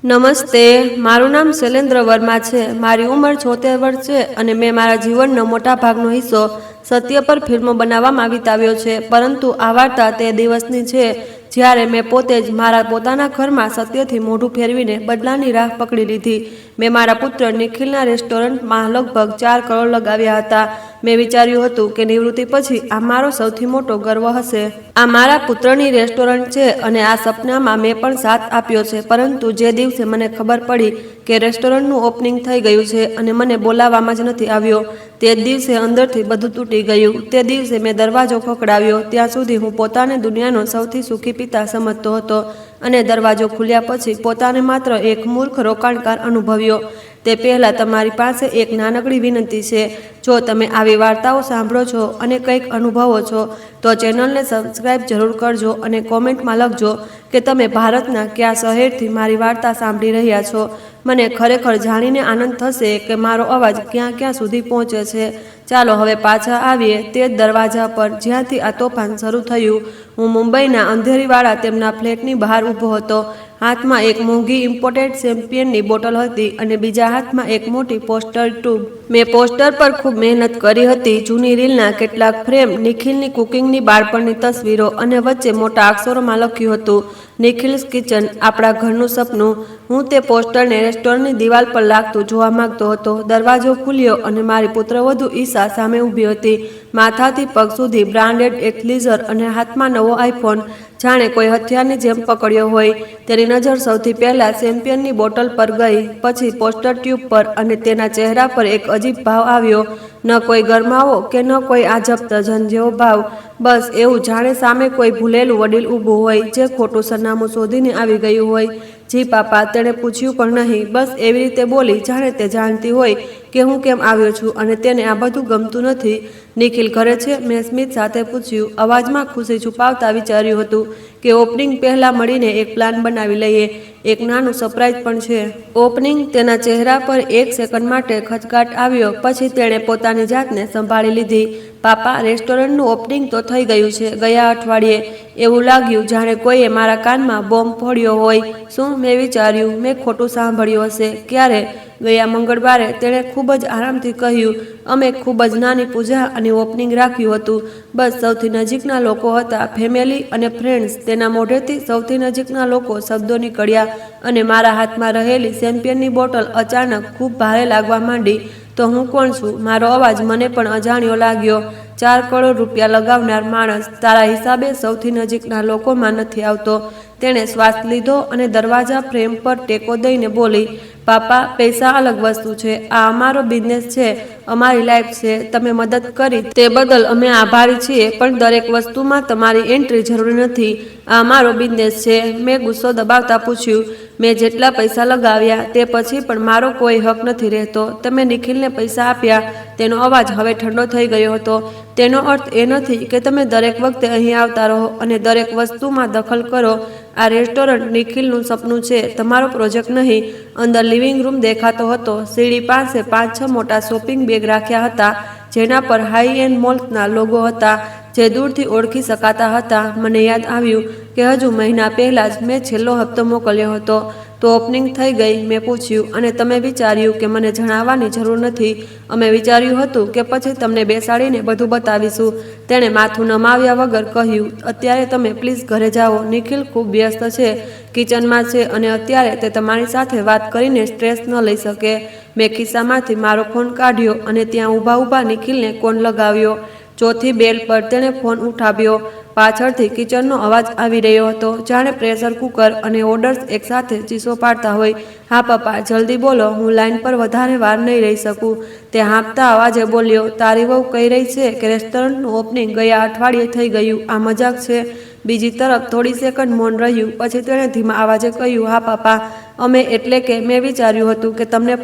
નમસ્તે, મારું નામ શૈલેન્દ્ર વર્મા છે. મારી ઉંમર 76 વર્ષ છે અને મેં મારા જીવનનો મોટા ભાગનો હિસ્સો સત્ય પર ફિલ્મો બનાવવામાં વિતાવ્યો છે. પરંતુ આ વાર્તા તે દિવસની છે જ્યારે મેં પોતે જ મારા પોતાના ઘરમાં સત્યથી મોઢું ફેરવીને બદલાની રાહ પકડી લીધી. મેં મારા પુત્ર નિખિલના રેસ્ટોરન્ટમાં લગભગ 4 કરોડ લગાવ્યા હતા. મેં વિચાર્યું હતું કે નિવૃત્તિ પછી આ મારો સૌથી મોટો ગર્વ હશે. આ મારા પુત્રની રેસ્ટોરન્ટ છે અને આ સપનામાં મેં પણ સાથ આપ્યો છે. પરંતુ જે દિવસે મને ખબર પડી કે રેસ્ટોરન્ટનું ઓપનિંગ થઈ ગયું છે અને મને બોલાવવામાં જ નથી આવ્યો, તે જ દિવસે અંદરથી બધું તૂટી ગયું. તે દિવસે મેં દરવાજો ખખડાવ્યો. ત્યાં સુધી હું પોતાને દુનિયાનો સૌથી સુખી પિતા સમજતો હતો અને દરવાજો ખુલ્યા પછી પોતાને માત્ર એક મૂર્ખ રોકાણકાર અનુભવ્યો. તે પહેલાં તમારી પાસે એક નાનકડી વિનંતી છે. જો તમે આવી વાર્તાઓ સાંભળો છો અને કંઈક અનુભવો છો તો ચેનલને સબસ્ક્રાઈબ જરૂર કરજો અને કોમેન્ટમાં લખજો કે તમે ભારતના કયા શહેરથી મારી વાર્તા સાંભળી રહ્યા છો. મને ખરેખર જાણીને આનંદ થશે કે મારો અવાજ ક્યાં ક્યાં સુધી પહોંચે છે. ચાલો હવે પાછા આવીએ તે જ દરવાજા પર જ્યાંથી આ તોફાન શરૂ થયું. હું મુંબઈના અંધેરીવાળા તેમના ફ્લેટની બહાર ઊભો હતો. હાથમાં એક મોંઘી ઇમ્પોર્ટેડ શેમ્પિયનની બોટલ હતી અને બીજા હાથમાં એક મોટી પોસ્ટર ટ્યુબ. મેં પોસ્ટર પર ખૂબ મહેનત કરી હતી. જૂની રીલના કેટલાક ફ્રેમ, નિખિલની કુકિંગની બાળપણની તસવીરો અને વચ્ચે મોટા અક્ષરોમાં લખ્યું હતું નિખિલ્સ કિચન, આપણા ઘરનું સપનું. હું તે પોસ્ટરને રેસ્ટોરન્ટની દિવાલ પર લાગતું જોવા માંગતો હતો. દરવાજો ખુલ્યો અને મારી પુત્રવધુ ઈશા સામે ઊભી હતી. માથાથી પગ સુધી બ્રાન્ડેડ એથ્લીઝર અને હાથમાં નવો આઈફોન, જાણે કોઈ હથિયારની જેમ પકડ્યો હોય. તેની નજર સૌથી પહેલાં ચેમ્પિયનની બોટલ પર ગઈ, પછી પોસ્ટર ટ્યુબ પર, અને તેના ચહેરા પર એક અજીબ ભાવ આવ્યો. ન કોઈ ગરમાવો કે ન કોઈ આજબ તજન જેવો ભાવ. બસ એવું, જાણે સામે કોઈ ભૂલેલું વડીલ ઊભું હોય જે ખોટું સરનામું શોધીને આવી ગયું હોય. જી પાપા, તેણે પૂછ્યું પણ નહીં. બસ એવી રીતે બોલી જાણે તે જાણતી હોય કે હું કેમ આવ્યો છું અને તેને આ બધું ગમતું નથી. નિખિલ ઘરે છે? મેં સ્મિત સાથે પૂછ્યું. અવાજમાં ખુશી છુપાવતા વિચાર્યું હતું કે ઓપનિંગ પહેલાં મળીને એક પ્લાન બનાવી લઈએ. એક નાનું સરપ્રાઈઝ પણ છે. ઓપનિંગ? તેના ચહેરા પર એક સેકન્ડ માટે ખચકાટ આવ્યો. પછી તેણે પોતાની જાતને સંભાળી લીધી. પાપા, રેસ્ટોરન્ટનું ઓપનિંગ તો થઈ ગયું છે ગયા અઠવાડિયે. એવું લાગ્યું જાણે કોઈએ મારા કાનમાં બોમ્બ ફોડ્યો હોય. શું? મેં વિચાર્યું મેં ખોટું સાંભળ્યું હશે. ક્યારે? ગયા મંગળવારે, તેણે ખૂબ જ આરામથી કહ્યું. અમે ખૂબ જ નાની પૂજા અને ઓપનિંગ રાખ્યું હતું. બસ સૌથી નજીકના લોકો હતા, ફેમિલી અને ફ્રેન્ડ્સ. તેના મોઢેથી સૌથી નજીકના લોકો શબ્દો નીકળ્યા અને મારા હાથમાં રહેલી ચેમ્પિયનની બોટલ અચાનક ખૂબ ભારે લાગવા માંડી. તો હું કોણ છું? મારો અવાજ મને પણ અજાણ્યો લાગ્યો. 4 કરોડ રૂપિયા લગાવનાર માણસ તારા હિસાબે સૌથી નજીકના લોકોમાં નથી આવતો. તેણે શ્વાસ લીધો અને દરવાજા ફ્રેમ પર ટેકો દઈને બોલી, પાપા, પૈસા અલગ વસ્તુ છે. આ અમારો બિઝનેસ છે, અમારી લાઈફ છે. તમે મદદ કરી તે બદલ અમે આભારી છીએ, પણ દરેક વસ્તુમાં તમારી એન્ટ્રી જરૂરી નથી. આ અમારો બિઝનેસ છે. મેં ગુસ્સો દબાવતા પૂછ્યું. મેં જેટલા પૈસા લગાવ્યા તે પછી પણ મારો કોઈ હક નથી રહેતો. તમે નિખિલને પૈસા આપ્યા. તેનો અવાજ હવે ઠંડો થઈ ગયો હતો. તેનો અર્થ એ નથી કે તમે દરેક વખતે અહીં આવતા રહો અને દરેક વસ્તુમાં દખલ કરો. આ રેસ્ટોરન્ટ નિખિલનું સપનું છે, તમારો પ્રોજેક્ટ નહીં. અંદર લિવિંગ રૂમ દેખાતો હતો. સીડી પાસે 5-6 મોટા શોપિંગ બેગ રાખ્યા હતા જેના પર હાઈ એન્ડ મોલ્સના લોગો હતા જે દૂરથી ઓળખી શકાતા હતા. મને યાદ આવ્યું કે હજુ મહિના પહેલાં જ મેં છેલ્લો હપ્તો મોકલ્યો હતો. તો ઓપનિંગ થઈ ગઈ? મેં પૂછ્યું. અને તમે વિચાર્યું કે મને જણાવવાની જરૂર નથી? અમે વિચાર્યું હતું કે પછી તમને બેસાડીને બધું બતાવીશું. તેણે માથું નમાવ્યા વગર કહ્યું. અત્યારે તમે પ્લીઝ ઘરે જાઓ. નિખિલ ખૂબ વ્યસ્ત છે, કિચનમાં છે અને અત્યારે તે તમારી સાથે વાત કરીને સ્ટ્રેસ ન લઈ શકે. મેં ખિસ્સામાંથી મારો ફોન કાઢ્યો અને ત્યાં ઊભા ઊભા નિખિલને ફોન લગાવ્યો. ચોથી બેલ પર તેણે ફોન ઉઠાવ્યો. પાછળથી કિચનનો અવાજ આવી રહ્યો હતો, જાણે પ્રેશર કુકર અને ઓર્ડર્સ એકસાથે ચીસો પાડતા હોય. હા પપ્પા, જલ્દી બોલો, હું લાઈન પર વધારે વાર નહીં રહી શકું. તે હાંફતા અવાજે બોલ્યો. તારી વહુ કહી રહી છે કે રેસ્ટોરન્ટનું ઓપનિંગ ગયા અઠવાડિયે થઈ ગયું. આ મજાક છે? બીજી તરફ થોડી સેકન્ડ મૌન રહ્યું. પછી તેણે ધીમા અવાજે કહ્યું, હા પાપા, અમે એટલે કે મેં વિચાર્યું હતું કે તમને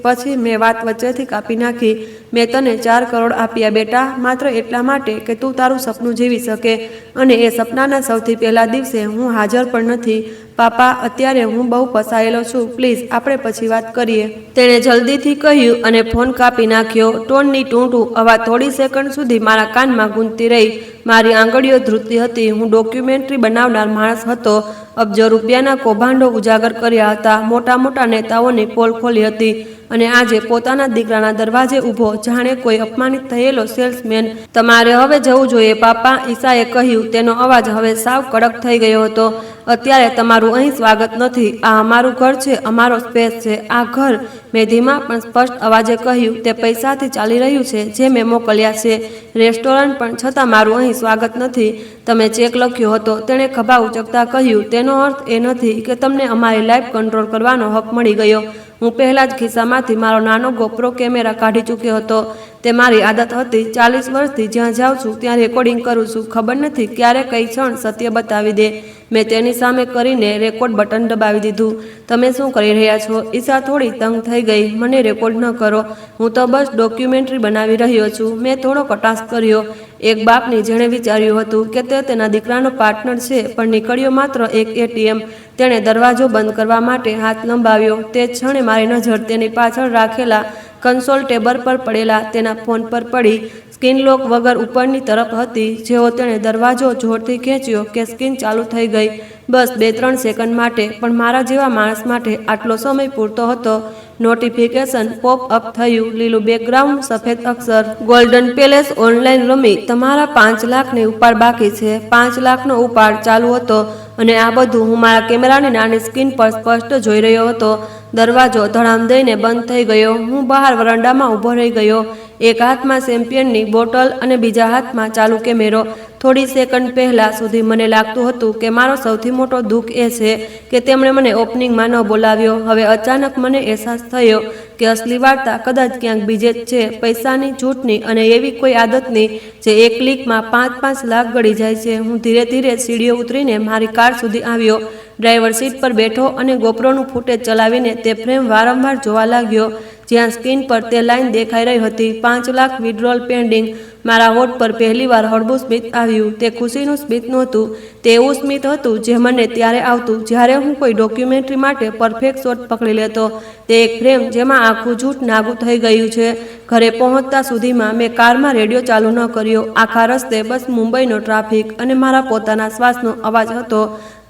પછી મેં વાત વચ્ચેથી કાપી નાખી. મેં તને 4 કરોડ આપ્યા બેટા, માત્ર એટલા માટે કે તું તારું સપનું જીવી શકે. અને એ સપનાના સૌથી પહેલા દિવસે હું હાજર પણ નથી. પાપા, અત્યારે હું બહુ ફસાયેલો છું, પ્લીઝ આપણે પછી વાત કરીએ. તેણે જલ્દીથી કહ્યું અને ફોન કાપી નાખ્યો. ટોનની ટૂંટું અવાજ થોડી સેકન્ડ સુધી મારા કાનમાં ગૂંજતી રહી. મારી આંગળીઓ ધ્રુજતી હતી. હું ડોક્યુમેન્ટરી બનાવનાર માણસ હતો. અબજો રૂપિયાના કૌભાંડો ઉજાગર કર્યા હતા. મોટા મોટા નેતાઓની પોલ ખોલી હતી. અને આજે પોતાના દીકરાના દરવાજે ઊભો જાણે કોઈ અપમાનિત થયેલો સેલ્સમેન. તમારે હવે જવું જોઈએ પાપા, ઈશાએ કહ્યું. તેનો અવાજ હવે સાવ કડક થઈ ગયો હતો. અત્યારે તમારું અહીં સ્વાગત નથી. આ અમારું ઘર છે, અમારો સ્પેસ છે. આ ઘર, મેં ધીમા પણ સ્પષ્ટ અવાજે કહ્યું, તે પૈસાથી ચાલી રહ્યું છે જે મેં મોકલ્યા છે. રેસ્ટોરન્ટ પણ, છતાં મારું અહીં સ્વાગત નથી. તમે ચેક લખ્યો હતો, તેણે ખભા ઉચકતા કહ્યું. તેનો અર્થ એ નથી કે તમને અમારી લાઈફ કંટ્રોલ કરવાનો હક મળી ગયો. હું પહેલાં જ ખિસ્સામાંથી મારો નાનો ગોપ્રો કેમેરા કાઢી ચૂક્યો હતો. તે મારી આદત હતી. 40 વર્ષથી જ્યાં જાઉં છું ત્યાં રેકોર્ડિંગ કરું છું. ખબર નથી ક્યારે કઈ ક્ષણ સત્ય બતાવી દે. મેં તેની સામે કરીને રેકોર્ડ બટન દબાવી દીધું. તમે શું કરી રહ્યા છો? ઈશા થોડી તંગ થઈ ગઈ. મને રેકોર્ડ ન કરો, હું તો બસ ડોક્યુમેન્ટરી બનાવી રહ્યો છું. મેં થોડો કટાક્ષ કર્યો. એક બાપની જેણે વિચાર્યું હતું કે તે તેના દીકરાનો પાર્ટનર છે, પણ નીકળ્યો માત્ર એક એટીએમ. તેણે દરવાજો બંધ કરવા માટે હાથ લંબાવ્યો. તે ક્ષણે મારી નજર તેની પાછળ રાખેલા કન્સોલ ટેબલ પર પડેલા તેના ફોન પર પડી. સ્ક્રીન લોક વગર ઉપરની તરફ હતી. જેવો તેણે દરવાજો જોરથી ખેંચ્યો કે સ્ક્રીન ચાલુ થઈ ગઈ. બસ 2-3 સેકન્ડ માટે, પણ મારા જેવા માણસ માટે આટલો સમય પૂરતો હતો. નોટિફિકેશન પોપ અપ થયું. લીલું બેકગ્રાઉન્ડ, સફેદ અક્ષર. ગોલ્ડન પેલેસ ઓનલાઈન રમી તમારા 5 લાખની ઉપાડ બાકી છે. 5 લાખનો ઉપાડ ચાલુ હતો અને આ બધું હું મારા કેમેરાની નાની સ્ક્રીન પર સ્પષ્ટ જોઈ રહ્યો હતો. દરવાજો ધડામ દઈને બંધ થઈ ગયો. હું બહાર વરાંડામાં ઊભો રહી ગયો. એક હાથમાં શેમ્પિયનની બોટલ અને બીજા હાથમાં ચાલુ કેમેરો. થોડી સેકન્ડ પહેલાં સુધી મને લાગતું હતું કે મારો સૌથી મોટો દુઃખ એ છે કે તેમણે મને ઓપનિંગમાં ન બોલાવ્યો. હવે અચાનક મને અહેસાસ થયો કે અસલી વાર્તા કદાચ ક્યાંક બીજે જ છે. પૈસાની, જૂઠની અને એવી કોઈ આદતની જે એક ક્લિકમાં 5-5 લાખ ગળી જાય છે. હું ધીરે ધીરે સીડીઓ ઉતરીને મારી કાર સુધી આવ્યો. ડ્રાઈવર સીટ પર બેઠો અને ગોપ્રોનું ફૂટેજ ચલાવીને તે ફ્રેમ વારંવાર જોવા લાગ્યો જ્યાં સ્ક્રીન પર તે લાઈન દેખાઈ રહી હતી, 5 લાખ વિડ્રોલ પેન્ડિંગ. મારા હોઠ પર પહેલીવાર હળવું સ્મિત આવ્યું. તે ખુશીનું સ્મિત નહોતું, તે એવું સ્મિત હતું જે મને ત્યારે આવતું જ્યારે હું કોઈ ડોક્યુમેન્ટરી માટે પરફેક્ટ શોટ પકડી લેતો. તે એક ફ્રેમ જેમાં આખું જૂઠ નાગું થઈ ગયું છે. ઘરે પહોંચતા સુધીમાં મેં કારમાં રેડિયો ચાલુ ન કર્યો. આખા રસ્તે બસ મુંબઈનો ટ્રાફિક અને મારા પોતાના શ્વાસનો અવાજ હતો.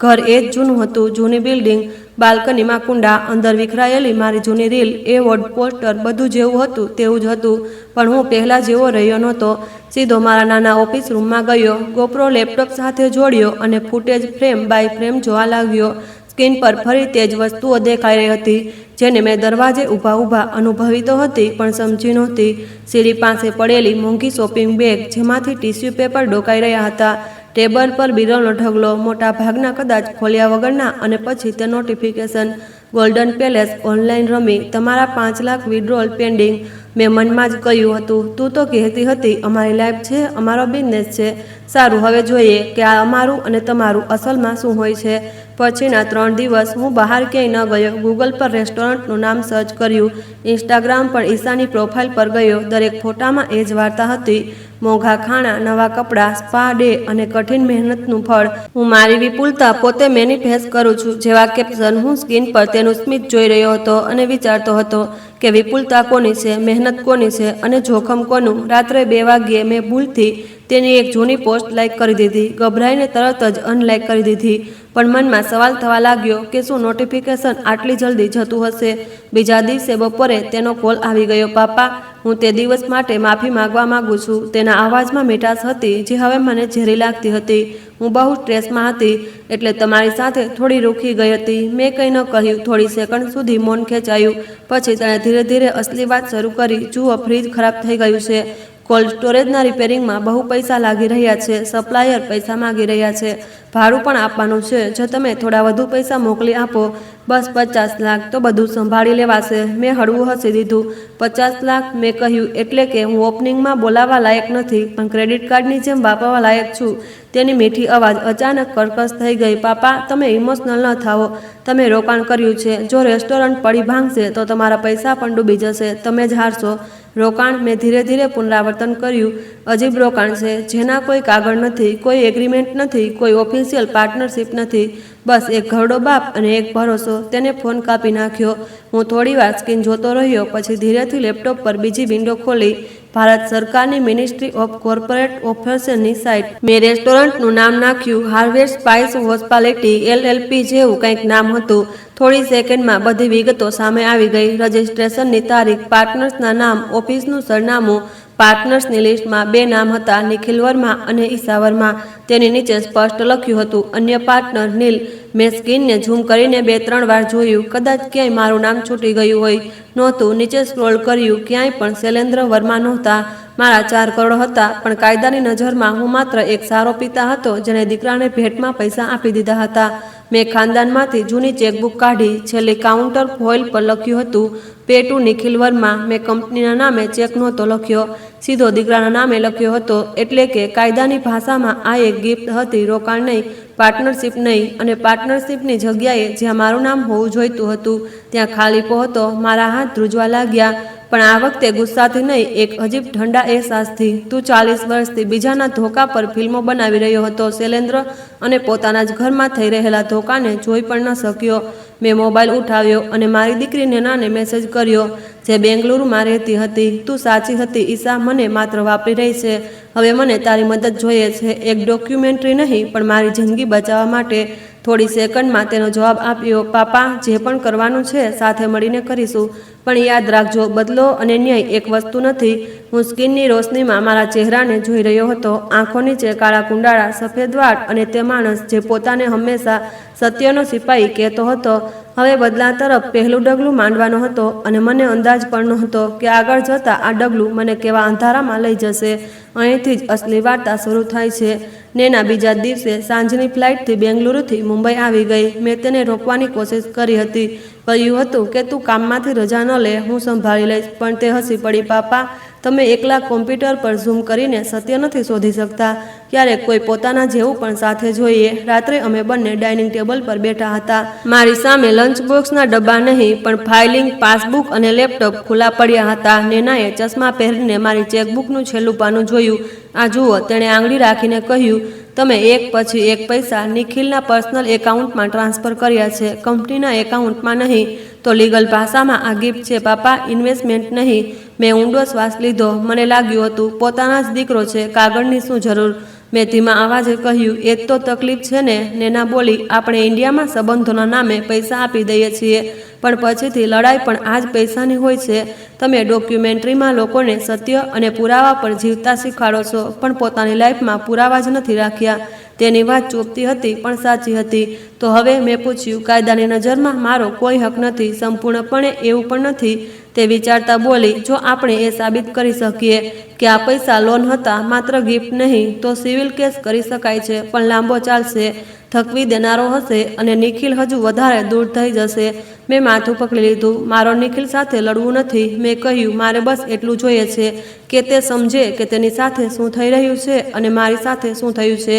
ઘર એ જ જૂનું હતું, જૂની બિલ્ડિંગ, બાલ્કનીમાં કુંડા, અંદર વિખરાયેલી મારી જૂની રીલ, એવોર્ડ, પોસ્ટર, બધું જેવું હતું તેવું જ હતું. પણ હું પહેલાં જેવો રહ્યો નહોતો. સીધો મારા નાના ઓફિસ રૂમમાં ગયો, ગોપ્રો લેપટોપ સાથે જોડ્યો અને ફૂટેજ ફ્રેમ બાય ફ્રેમ જોવા લાગ્યો. સ્ક્રીન પર ફરી તે જ વસ્તુઓ દેખાઈ રહી હતી જેને મેં દરવાજે ઊભા અનુભવી તો હતી પણ સમજી નહોતી. સીડી પાસે પડેલી મોંઘી શોપિંગ બેગ જેમાંથી ટીશ્યુ પેપર ડોકાઈ રહ્યા હતા. ટેબલ પર બિરલનો ઢગલો, મોટા ભાગના કદાચ ખોલ્યા વગરના, અને પછી તે નોટિફિકેશન. ગોલ્ડન પેલેસ ઓનલાઈન રમી તમારા 5 લાખ વિડ્રોલ પેન્ડિંગ. મેં મનમાં જ કહ્યું હતું, તું તો કહેતી હતી અમારી લાઈફ છે, અમારો બિઝનેસ છે. સારું, હવે જોઈએ કે આ અમારું અને તમારું અસલમાં શું હોય છે. પછીના 3 દિવસ હું બહાર ક્યાંય ન ગયો. ગૂગલ પર રેસ્ટોરન્ટનું નામ સર્ચ કર્યું. ઇન્સ્ટાગ્રામ પર ઈશાની પ્રોફાઇલ પર ગયો. દરેક ફોટામાં એ જ વાર્તા હતી. મોંઘા ખાણા, નવા કપડાં, સ્પા ડે અને કઠિન મહેનતનું ફળ. હું મારી વિપુલતા પોતે મેનિફેસ્ટ કરું છું જેવા કેપ્શન. હું સ્ક્રીન પર તેનું સ્મિત જોઈ રહ્યો હતો અને વિચારતો હતો કે વિપુલતા કોની છે, મહેનત કોની છે અને જોખમ કોનું. રાત્રે 2 વાગ્યે મેં ભૂલથી તેની એક જૂની પોસ્ટ લાઈક કરી દીધી. ગભરાઈને તરત જ અનલાઈક કરી દીધી. પણ મનમાં સવાલ થવા લાગ્યો કે શું નોટિફિકેશન આટલી જલ્દી જતું હશે. બીજા દિવસે બપોરે તેનો કોલ આવી ગયો. પાપા, હું તે દિવસ માટે માફી માંગવા માંગુ છું. તેના અવાજમાં મીઠાશ હતી જે હવે મને ઝેરી લાગતી હતી. હું બહુ સ્ટ્રેસમાં હતી એટલે તમારી સાથે થોડી રૂકી ગઈ હતી. મેં કંઈ ન કહ્યું. થોડી સેકન્ડ સુધી મૌન ખેંચાયું. પછી તેણે ધીરે ધીરે અસલી વાત શરૂ કરી. જુઓ, ફ્રીજ ખરાબ થઈ ગયું છે. કોલ્ડ સ્ટોરેજના રિપેરિંગમાં બહુ પૈસા લાગી રહ્યા છે. સપ્લાયર પૈસા માગી રહ્યા છે. ભાડું પણ આપવાનું છે. જો તમે થોડા વધુ પૈસા મોકલી આપો, બસ 50 લાખ, તો બધું સંભાળી લેવાશે. મેં હળવું હસી દીધું. 50 લાખ? મેં કહ્યું, એટલે કે હું ઓપનિંગમાં બોલાવવા લાયક નથી પણ ક્રેડિટ કાર્ડની જેમ વાપરવા લાયક છું. તેની મીઠી અવાજ અચાનક કર્કશ થઈ ગઈ. પાપા, તમે ઇમોશનલ ન થાઓ. તમે રોકાણ કર્યું છે. જો રેસ્ટોરન્ટ પડી ભાંગશે તો તમારા પૈસા પણ ડૂબી જશે. તમે જ હારશો. રોકાણ? મેં ધીરે ધીરે પુનરાવર્તન કર્યું. અજીબ રોકાણ છે જેના કોઈ કાગળ નથી, કોઈ એગ્રીમેન્ટ નથી, કોઈ ઓફિશિયલ પાર્ટનરશિપ નથી. બસ એક ઘરડો બાપ અને એક ભરોસો. તેને ફોન કાપી નાખ્યો. હું થોડીવાર સ્ક્રીન જોતો રહ્યો, પછી ધીરેથી લેપટોપ પર બીજી વિન્ડો ખોલી. ભારત સરકારની મિનિસ્ટ્રી ઓફ કોર્પોરેટ અફેર્સની સાઇટ. મેં રેસ્ટોરન્ટનું નામ નાખ્યું. હાર્વેસ્ટ સ્પાઇસ હોસ્પિટાલિટી LLP જેવું કંઈક નામ હતું. થોડી સેકન્ડમાં બધી વિગતો સામે આવી ગઈ. રજિસ્ટ્રેશનની તારીખ, પાર્ટનર્સના નામ, ઓફિસનું સરનામું. પાર્ટનર્સની લિસ્ટમાં 2 નામ હતા, નિખિલ વર્મા અને ઈશા વર્મા. તેની નીચે સ્પષ્ટ લખ્યું હતું, અન્ય પાર્ટનર નીલ. મેં સ્ક્રીનને ઝૂમ કરીને 2-3 વાર જોયું. કદાચ ક્યાંય મારું નામ છૂટી ગયું હોય. નહોતું. નીચે સ્ક્રોલ કર્યું. ક્યાંય પણ શૈલેન્દ્ર વર્મા નહોતા. મારા 4 કરોડ હતા, પણ કાયદાની નજરમાં હું માત્ર એક સારો પિતા હતો જેણે દીકરાને ભેટમાં પૈસા આપી દીધા હતા. મેં ખાનદાનમાંથી જૂની ચેકબુક કાઢી. છેલ્લી કાઉન્ટર ફોઇલ પર લખ્યું હતું, પે ટુ નિખિલ વર્મા. મેં કંપનીના નામે ચેક નહોતો લખ્યો, સીધો દીકરાના નામે લખ્યો હતો. એટલે કે કાયદાની ભાષામાં આ એક ગિફ્ટ હતી, રોકાણ નહીં, પાર્ટનરશિપ નહીં. અને પાર્ટનરશિપની જગ્યાએ જ્યાં મારું નામ હોવું જોઈતું હતું ત્યાં ખાલીપો હતો. મારા હાથ ધ્રુજવા લાગ્યા, પણ આ વખતે ગુસ્સાથી નહીં, એક અજીબ ઠંડા અહેસાસથી. તું 40 વર્ષથી બીજાના ધોકા પર ફિલ્મો બનાવી રહ્યો હતો શૈલેન્દ્ર, અને પોતાના જ ઘરમાં થઈ રહેલા ધોકાને જોઈ પણ ન શક્યો. મેં મોબાઈલ ઉઠાવ્યો અને મારી દીકરી નેનાને મેસેજ કર્યો, જે બેંગલુરુમાં રહેતી હતી. તું સાચી હતી ઈશા, મને માત્ર વાપરી રહી છે. હવે મને તારી મદદ જોઈએ છે. એક ડોક્યુમેન્ટરી નહીં, પણ મારી જિંદગી બચાવવા માટે. થોડી સેકન્ડમાં તેનો જવાબ આપ્યો, પાપા, જે પણ કરવાનું છે સાથે મળીને કરીશું. પણ યાદ રાખજો, બદલો અને ન્યાય એક વસ્તુ નથી. હું સ્કિનની રોશનીમાં મારા ચહેરાને જોઈ રહ્યો હતો. આંખો નીચે કાળા કુંડાળા, સફેદ વાળ, અને તે માણસ જે પોતાને હંમેશા સત્યનો સિપાહી કહેતો હતો, હવે બદલા તરફ પહેલું ડગલું માંડવાનો હતો. અને મને અંદાજ પણ નહોતો કે આગળ જતાં આ ડગલું મને કેવા અંધારામાં લઈ જશે. અહીંથી જ અસલી વાર્તા શરૂ થાય છે. નેના બીજા દિવસે સાંજની ફ્લાઇટથી બેંગલુરુથી મુંબઈ આવી ગઈ. મેં તેને રોકવાની કોશિશ કરી હતી. કહ્યું હતું કે તું કામમાંથી રજા ન લે, હું સંભાળી લઈશ. પણ તે હસી પડી, પાપા, તમે એકલા કોમ્પ્યુટર પર ઝૂમ કરીને સત્ય નથી શોધી શકતા. ક્યારેક કોઈ પોતાના જેવું પણ સાથે જોઈએ. રાત્રે અમે બંને ડાઇનિંગ ટેબલ પર બેઠા હતા. મારી સામે લંચ બોક્સના ડબ્બા નહીં, પણ ફાઇલિંગ, પાસબુક અને લેપટોપ ખુલ્લા પડ્યા હતા. નેનાએ ચશ્મા પહેરીને મારી ચેકબુકનું છેલ્લું પાનું જોયું. આ જુઓ, તેણે આંગળી રાખીને કહ્યું, તમે એક પછી એક પૈસા નિખિલના પર્સનલ એકાઉન્ટમાં ટ્રાન્સફર કર્યા છે, કંપનીના એકાઉન્ટમાં નહીં. તો લીગલ ભાષામાં આ ગિફ્ટ છે પાપા, ઇન્વેસ્ટમેન્ટ નહીં. મેં ઊંડો શ્વાસ લીધો. મને લાગ્યું હતું પોતાના જ દીકરો છે, કાગળની શું જરૂર. મેં ધીમા અવાજે કહ્યું, એ જ તો તકલીફ છે ને. નેના બોલી, આપણે ઇન્ડિયામાં સંબંધોના નામે પૈસા આપી દઈએ છીએ, પણ પછીથી લડાઈ પણ આ જ પૈસાની હોય છે. તમે ડોક્યુમેન્ટરીમાં લોકોને સત્ય અને પુરાવા પર જીવતા શીખવાડો છો, પણ પોતાની લાઈફમાં પુરાવા જ નથી રાખ્યા. તેની વાત ચોપતી હતી, પણ સાચી હતી. તો હવે મેં પૂછ્યું, કાયદાની નજરમાં મારો કોઈ હક નથી? સંપૂર્ણપણે એવું પણ નથી. તે વિચારતા બોલી, જો આપણે એ સાબિત કરી શકીએ કે આ પૈસા લોન હતા, માત્ર ગિફ્ટ નહીં, તો સિવિલ કેસ કરી શકાય છે, પણ લાંબો ચાલશે, થકવી દેનારો હશે, અને નિખિલ હજુ વધારે દૂર થઈ જશે. મેં માથું પકડી લીધું. મારો નિખિલ સાથે લડવું નથી. મેં કહ્યું, મારે બસ એટલું જોઈએ છે કે તે સમજે કે તેની સાથે શું થઈ રહ્યું છે અને મારી સાથે શું થયું છે.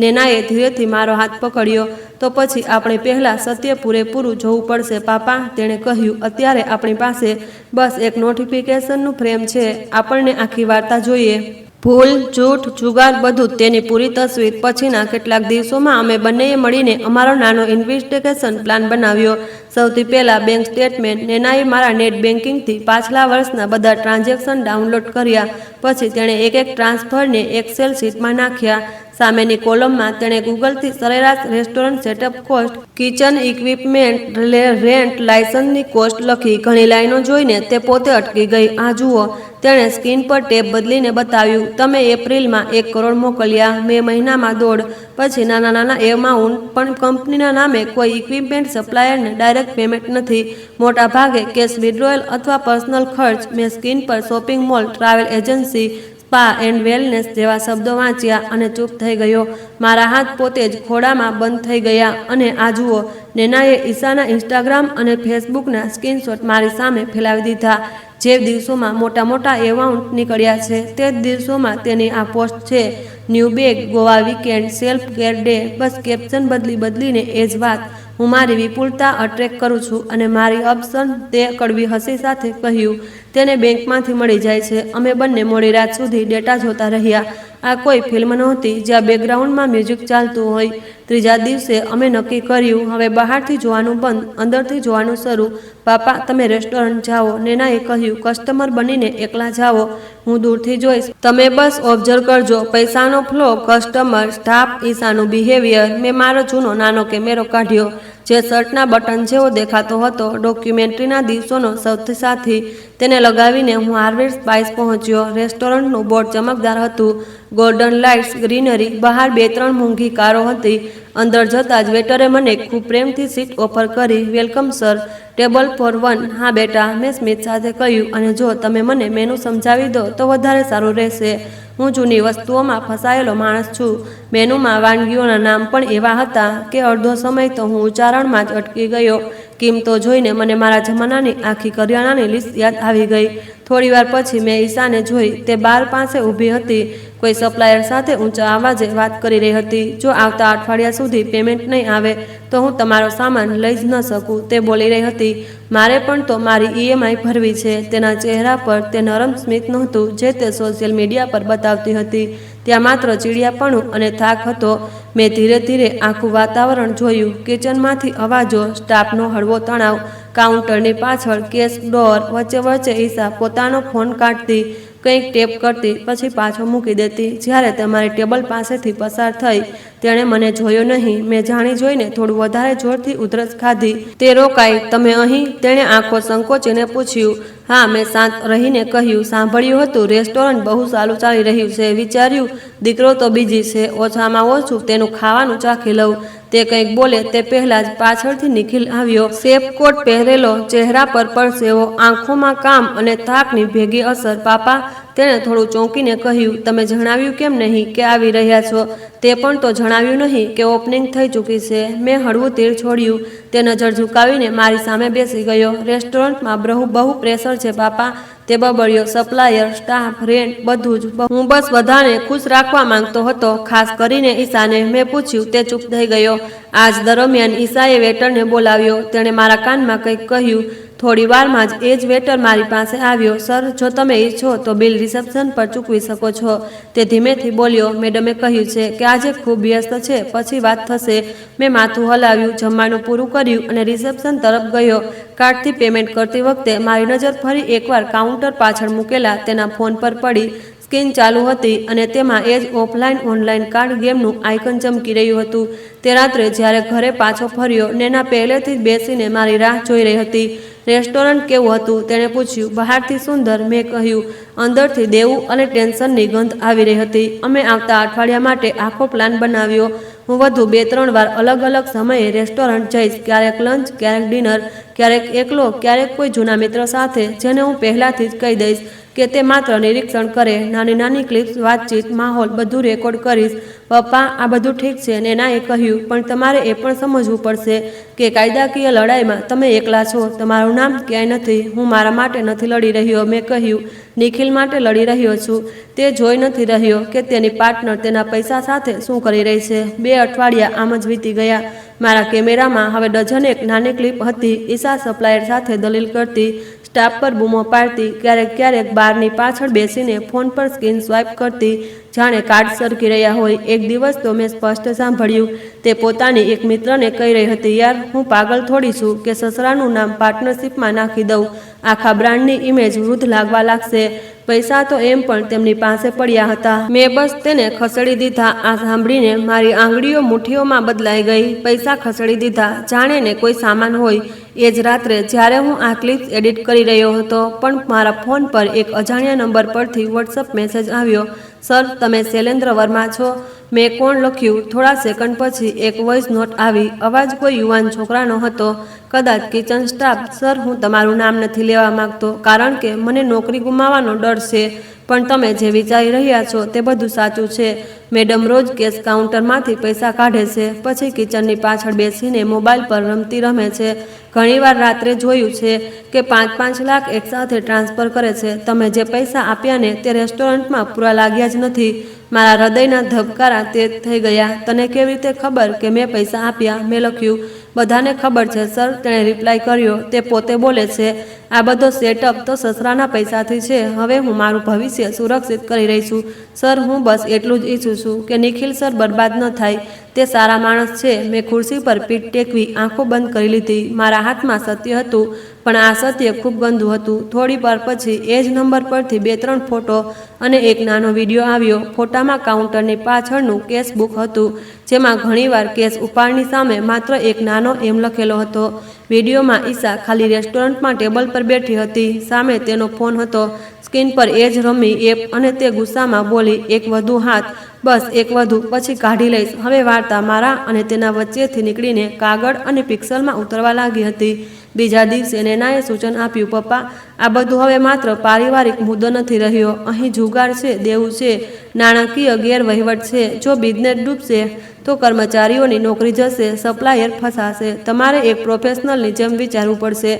નેનાએ ધીરેથી મારો હાથ પકડ્યો. તો પછી આપણે પહેલાં સત્ય પૂરેપૂરું જોવું પડશે પાપા, તેણે કહ્યું. અત્યારે આપણી પાસે બસ એક નોટિફિકેશનનું ફ્રેમ છે. આપણને આખી વાર્તા જોઈએ. ભૂલ, જૂઠ, જુગાર, બધું તેની પૂરી તસવીર. પછીના કેટલાક દિવસોમાં અમે બંનેએ મળીને અમારો નાનો ઇન્વેસ્ટિગેશન પ્લાન બનાવ્યો. સૌથી પહેલાં બેંક સ્ટેટમેન્ટ. નેનાએ મારા નેટ બેન્કિંગથી પાછલા વર્ષના બધા ટ્રાન્ઝેક્શન ડાઉનલોડ કર્યા. પછી તેણે એક એક ટ્રાન્સફરને એક્સેલ શીટમાં નાખ્યા. સામેની કોલમમાં તેણે ગૂગલથી સરેરાશ restaurant setup cost, kitchen equipment, rent, લાયસન્સની કોસ્ટ લખી. ઘણી લાઈનો જોઈને તે પોતે અટકી ગઈ. આ જુઓ, તેણે સ્ક્રીન પર ટેપ બદલીને બતાવ્યું. તમે એપ્રિલમાં 1 કરોડ મોકલ્યા, મે મહિનામાં 1.5. પછી નાના નાના એમાઉન્ટ, પણ કંપનીના નામે કોઈ ઇક્વિપમેન્ટ સપ્લાયરને ડાયરેક્ટ પેમેન્ટ નથી. મોટા ભાગે કેશ વિડ્રોયલ અથવા પર્સનલ ખર્ચ. મેં સ્ક્રીન પર shopping mall, travel agency, spa and wellness જેવા શબ્દો વાંચ્યા અને ચૂપ થઈ ગયો. મારા હાથ પોતે જ ખોડામાં બંધ થઈ ગયા. અને આ જુઓ, નેનાએ ઈશાના ઇન્સ્ટાગ્રામ અને ફેસબુકના સ્ક્રીનશોટ મારી સામે ફેલાવી દીધા. જે દિવસોમાં મોટા મોટા એમાઉન્ટ નીકળ્યા છે, તે જ દિવસોમાં તેની આ પોસ્ટ છે. New bag, Goa weekend, self care day. બસ કેપ્શન બદલીને એ જ વાત. હું મારી વિપુલતા અટ્રેક કરું છું અને મારી અપસન. તે કડવી હસી સાથે કહ્યું, તેને બેંકમાંથી મળી જાય છે. અમે બંને મોડી રાત સુધી ડેટા જોતા રહ્યા. આ કોઈ ફિલ્મ નહોતી જ્યાં બેકગ્રાઉન્ડમાં મ્યુઝિક ચાલતું હોય. ત્રીજા દિવસે અમે નક્કી કર્યું હવે બહારથી જોવાનું બંધ, અંદરથી જોવાનું શરૂ. પાપા, તમે રેસ્ટોરન્ટ જાઓ. નેનાએ કહ્યું, કસ્ટમર બનીને એકલા જાઓ, હું દૂરથી જોઈશ. તમે બસ ઓબ્ઝર્વ કરજો. પૈસાનો ફ્લો, કસ્ટમર, સ્ટાફ, ઈશાનું બિહેવિયર. મેં મારો જૂનો નાનો કેમેરો કાઢ્યો જે શર્ટના બટન જેવો દેખાતો હતો, ડોક્યુમેન્ટરીના દિવસોનો સૌથી સાથી. તેને લગાવીને હું હાર્વેડ સ્પાઇસ પહોંચ્યો. રેસ્ટોરન્ટનું બોર્ડ ચમકદાર હતું, ગોલ્ડન લાઇટ્સ, ગ્રીનરી. બહાર 2-3 મોંઘી કારો હતી. અંદર જતાં જ વેટરે મને ખૂબ પ્રેમથી સીટ ઓફર કરી. Welcome sir, table for 1. હા બેટા, મેં સ્મિત સાથે કહ્યું. અને જો તમે મને મેનુ સમજાવી દો તો વધારે સારું રહેશે. હું જૂની વસ્તુઓમાં ફસાયેલો માણસ છું. મેનુમાં વાનગીઓના નામ પણ એવા હતા કે અડધો સમય તો હું ઉચ્ચારણમાં જ અટકી ગયો. કિંમતો જોઈને મને મારા જમાનાની આખી કરિયાણાની લિસ્ટ યાદ આવી ગઈ. થોડીવાર પછી મેં ઈશાને જોઈ. તે બાર પાસે ઊભી હતી, કોઈ સપ્લાયર સાથે ઊંચા અવાજે વાત કરી રહી હતી. જો આવતા અઠવાડિયા સુધી પેમેન્ટ નહીં આવે તો હું તમારો સામાન લઈ જ ન શકું, તે બોલી રહી હતી. મારે પણ તો મારી EMI ભરવી છે. તેના ચહેરા પર તે નરમ સ્મિત નહોતું જે તે સોશિયલ મીડિયા પર બતાવતી હતી. ત્યાં માત્ર ચીડિયાપણું અને થાક હતો. મેં ધીરે ધીરે આખું વાતાવરણ જોયું. કિચનમાંથી અવાજો, સ્ટાફનો હળવો તણાવ, કાઉન્ટરની પાછળ કેશ ડોર, વચ્ચે વચ્ચે ઈશા પોતાનો ફોન કાઢતી, કંઈક ટેપ કરતી, પછી પાછો મૂકી દેતી. જ્યારે તમારી ટેબલ પાસેથી પસાર થઈ તેણે મને જોયો નહીં. મેં જાણી જોઈને થોડું વધારે જોરથી ઉધરસ ખાધી. તે રોકાઈ. તમે અહીં? તેણે આંખો સંકોચીને પૂછ્યું. હા, મેં શાંત રહીને કહ્યું. સાંભળ્યું હતું રેસ્ટોરન્ટ બહુ સારું ચાલી રહ્યું છે. વિચાર્યું દીકરો તો બીજી છે, ઓછામાં ઓછું તેનું ખાવાનું ચાખી લઉં. તે કંઈક બોલે તે પહેલાં જ પાછળથી નિખિલ આવ્યો. સેફ કોટ પહેરેલો, ચહેરા પર પરસેવો, આંખોમાં કામ અને થાકની ભેગી અસર. પાપા, તેણે થોડું ચોંકીને કહ્યું. તમે જણાવ્યું કેમ નહીં કે આવી રહ્યા છો? તે પણ તો જણાવ્યું નહીં કે ઓપનિંગ થઈ ચૂકી છે. મેં હળવું તીર છોડ્યું. તે નજર ઝુકાવીને મારી સામે બેસી ગયો. રેસ્ટોરન્ટમાં બહુ પ્રેશર છે પાપા, તે બબડ્યો. સપ્લાયર, સ્ટાફ, રેન્ટ, બધું જ. હું બસ બધાને ખુશ રાખવા માંગતો હતો, ખાસ કરીને ઈશાને. મેં પૂછ્યું. તે ચૂપ થઈ ગયો. આજ દરમિયાન ઈશાએ વેટરને બોલાવ્યો. તેણે મારા કાનમાં કંઈક કહ્યું. થોડી વારમાં જ એ જ વેટર મારી પાસે આવ્યો. સર, જો તમે ઈચ્છો તો બિલ રિસેપ્શન પર ચૂકવી શકો છો, તે ધીમેથી બોલ્યો. મેડમે કહ્યું છે કે આજે ખૂબ વ્યસ્ત છે, પછી વાત થશે. મેં માથું હલાવ્યું, જમવાનું પૂરું કર્યું અને રિસેપ્શન તરફ ગયો. કાર્ડથી પેમેન્ટ કરતી વખતે મારી નજર ફરી એકવાર કાઉન્ટર પાછળ મૂકેલા તેના ફોન પર પડી. સ્ક્રીન ચાલુ હતી અને તેમાં એ જ ઓફલાઈન ઓનલાઈન કાર્ડ ગેમનું આઇકન ચમકી રહ્યું હતું. તે રાત્રે જ્યારે ઘરે પાછો ફર્યો, નેના પહેલેથી જ બેસીને મારી રાહ જોઈ રહી હતી. રેસ્ટોરન્ટ કેવું હતું? તેણે પૂછ્યું. બહારથી સુંદર, મેં કહ્યું. અંદરથી દેવું અને ટેન્શનની ગંધ આવી રહી હતી. અમે આવતા અઠવાડિયા માટે આખો પ્લાન બનાવ્યો. હું વધુ 2-3 વાર અલગ અલગ સમયે રેસ્ટોરન્ટ જઈશ. ક્યારેક લંચ, ક્યારેક ડિનર, ક્યારેક એકલો, ક્યારેક કોઈ જૂના મિત્ર સાથે જેને હું પહેલાંથી જ કહી દઈશ કે તે માત્ર નિરીક્ષણ કરે. નાની નાની ક્લિપ્સ, વાતચીત, માહોલ બધું રેકોર્ડ કરીશ. પપ્પા, આ બધું ઠીક છે, નેનાએ કહ્યું, પણ તમારે એ પણ સમજવું પડશે કે કાયદાકીય લડાઈમાં તમે એકલા છો. તમારું નામ ક્યાંય નથી. હું મારા માટે નથી લડી રહ્યો, મેં કહ્યું. નિખિલ માટે લડી રહ્યો છું. તે જોઈ નથી રહ્યો કે તેની પાર્ટનર તેના પૈસા સાથે શું કરી રહી છે. 2 અઠવાડિયા આમ જ વીતી ગયા. મારા કેમેરામાં હવે ડઝનેક નાની ક્લિપ હતી. ઈશા સપ્લાયર સાથે દલીલ કરતી, સ્ટાફ પર બૂમો પાડતી, ક્યારેક બારની પાછળ બેસીને ફોન પર સ્ક્રીન સ્વાઇપ કરતી, જાણે કાર્ડ સરકી રહ્યા હોય. એક દિવસ તો મેં સ્પષ્ટ સાંભળ્યું. તે પોતાની એક મિત્રને કહી રહી હતી, યાર, હું પાગલ થોડી છું કે સસરાનું નામ પાર્ટનરશિપમાં નાખી દઉં. આખા બ્રાન્ડની ઇમેજ વૃદ્ધ લાગવા લાગશે. પૈસા તો એમ પણ તેમની પાસે પડ્યા હતા. મેં બસ તેને ખસેડી દીધા. આ સાંભળીને મારી આંગળીઓ મુઠ્ઠીઓમાં બદલાઈ ગઈ. પૈસા ખસેડી દીધા, જાણે ને કોઈ સામાન હોય. એ જ રાત્રે જ્યારે હું આ ક્લિપ્સ એડિટ કરી રહ્યો હતો, પણ મારા ફોન પર એક અજાણ્યા નંબર પરથી વોટ્સઅપ મેસેજ આવ્યો. સર, તમે શૈલેન્દ્ર વર્મા છો? મેં કોણ લખ્યું. થોડા સેકન્ડ પછી એક વોઇસ નોટ આવી. અવાજ કોઈ યુવાન છોકરાનો હતો, કદાચ કિચન સ્ટાફ. સર, હું તમારું નામ નથી લેવા માંગતો કારણ કે મને નોકરી ગુમાવવાનો ડર છે, પણ તમે જે વિચારી રહ્યા છો તે બધું સાચું છે. મેડમ રોજ કેશ કાઉન્ટરમાંથી પૈસા કાઢે છે, પછી કિચનની પાછળ બેસીને મોબાઈલ પર રમે છે. ઘણીવાર રાત્રે જોયું છે કે 5-5 લાખ એકસાથે ટ્રાન્સફર કરે છે. તમે જે પૈસા આપ્યા ને તે રેસ્ટોરન્ટમાં પૂરા લાગ્યા જ નથી. મારા હૃદયના ધબકારા તેજ થઈ ગયા. તને કેવી રીતે ખબર કે મેં પૈસા આપ્યા? મેં લખ્યું. બધાને ખબર છે સર, તેણે રિપ્લાય કર્યો. તે પોતે બોલે છે, આ બધો સેટઅપ તો સસરાના પૈસાથી છે. હવે હું મારું ભવિષ્ય સુરક્ષિત કરી રહી છું સર. હું બસ એટલું જ ઈચ્છું છું કે નિખિલ સર બરબાદ ન થાય. તે સારા માણસ છે. મેં ખુરશી પર પીઠ ટેકવી આંખો બંધ કરી લીધી. મારા હાથમાં સત્ય હતું, પણ આ સત્ય ખૂબ ગંદુ હતું. થોડી વાર પછી એ જ નંબર પરથી 2-3 ફોટો અને એક નાનો વિડીયો આવ્યો. ફોટામાં કાઉન્ટરની પાછળનું કેશ બુક હતું, જેમાં ઘણીવાર કેશ ઉપાડની સામે માત્ર એક નાનો એમ લખેલો હતો. વિડીયોમાં ઈશા ખાલી રેસ્ટોરન્ટમાં ટેબલ પર બેઠી હતી. સામે તેનો ફોન હતો. સ્ક્રીન પર એ જ રમી એપ અને તે ગુસ્સામાં બોલી, એક વધુ હાથ, બસ એક વધુ, પછી કાઢી લઈશ. હવે વાર્તા મારા અને તેના વચ્ચેથી નીકળીને કાગળ અને પિક્સલમાં ઉતરવા લાગી હતી. બીજા દિવસે નૈનાએ સૂચન આપ્યું, પપ્પા, આ બધું હવે માત્ર પારિવારિક મુદ્દો નથી રહ્યો. અહીં જુગાર છે, દેવું છે, નાણાકીય ગેરવહીવટ છે. જો બિઝનેસ ડૂબશે તો કર્મચારીઓની નોકરી જશે, સપ્લાયર ફસાશે. તમારે એક પ્રોફેશનલની જેમ વિચારવું પડશે.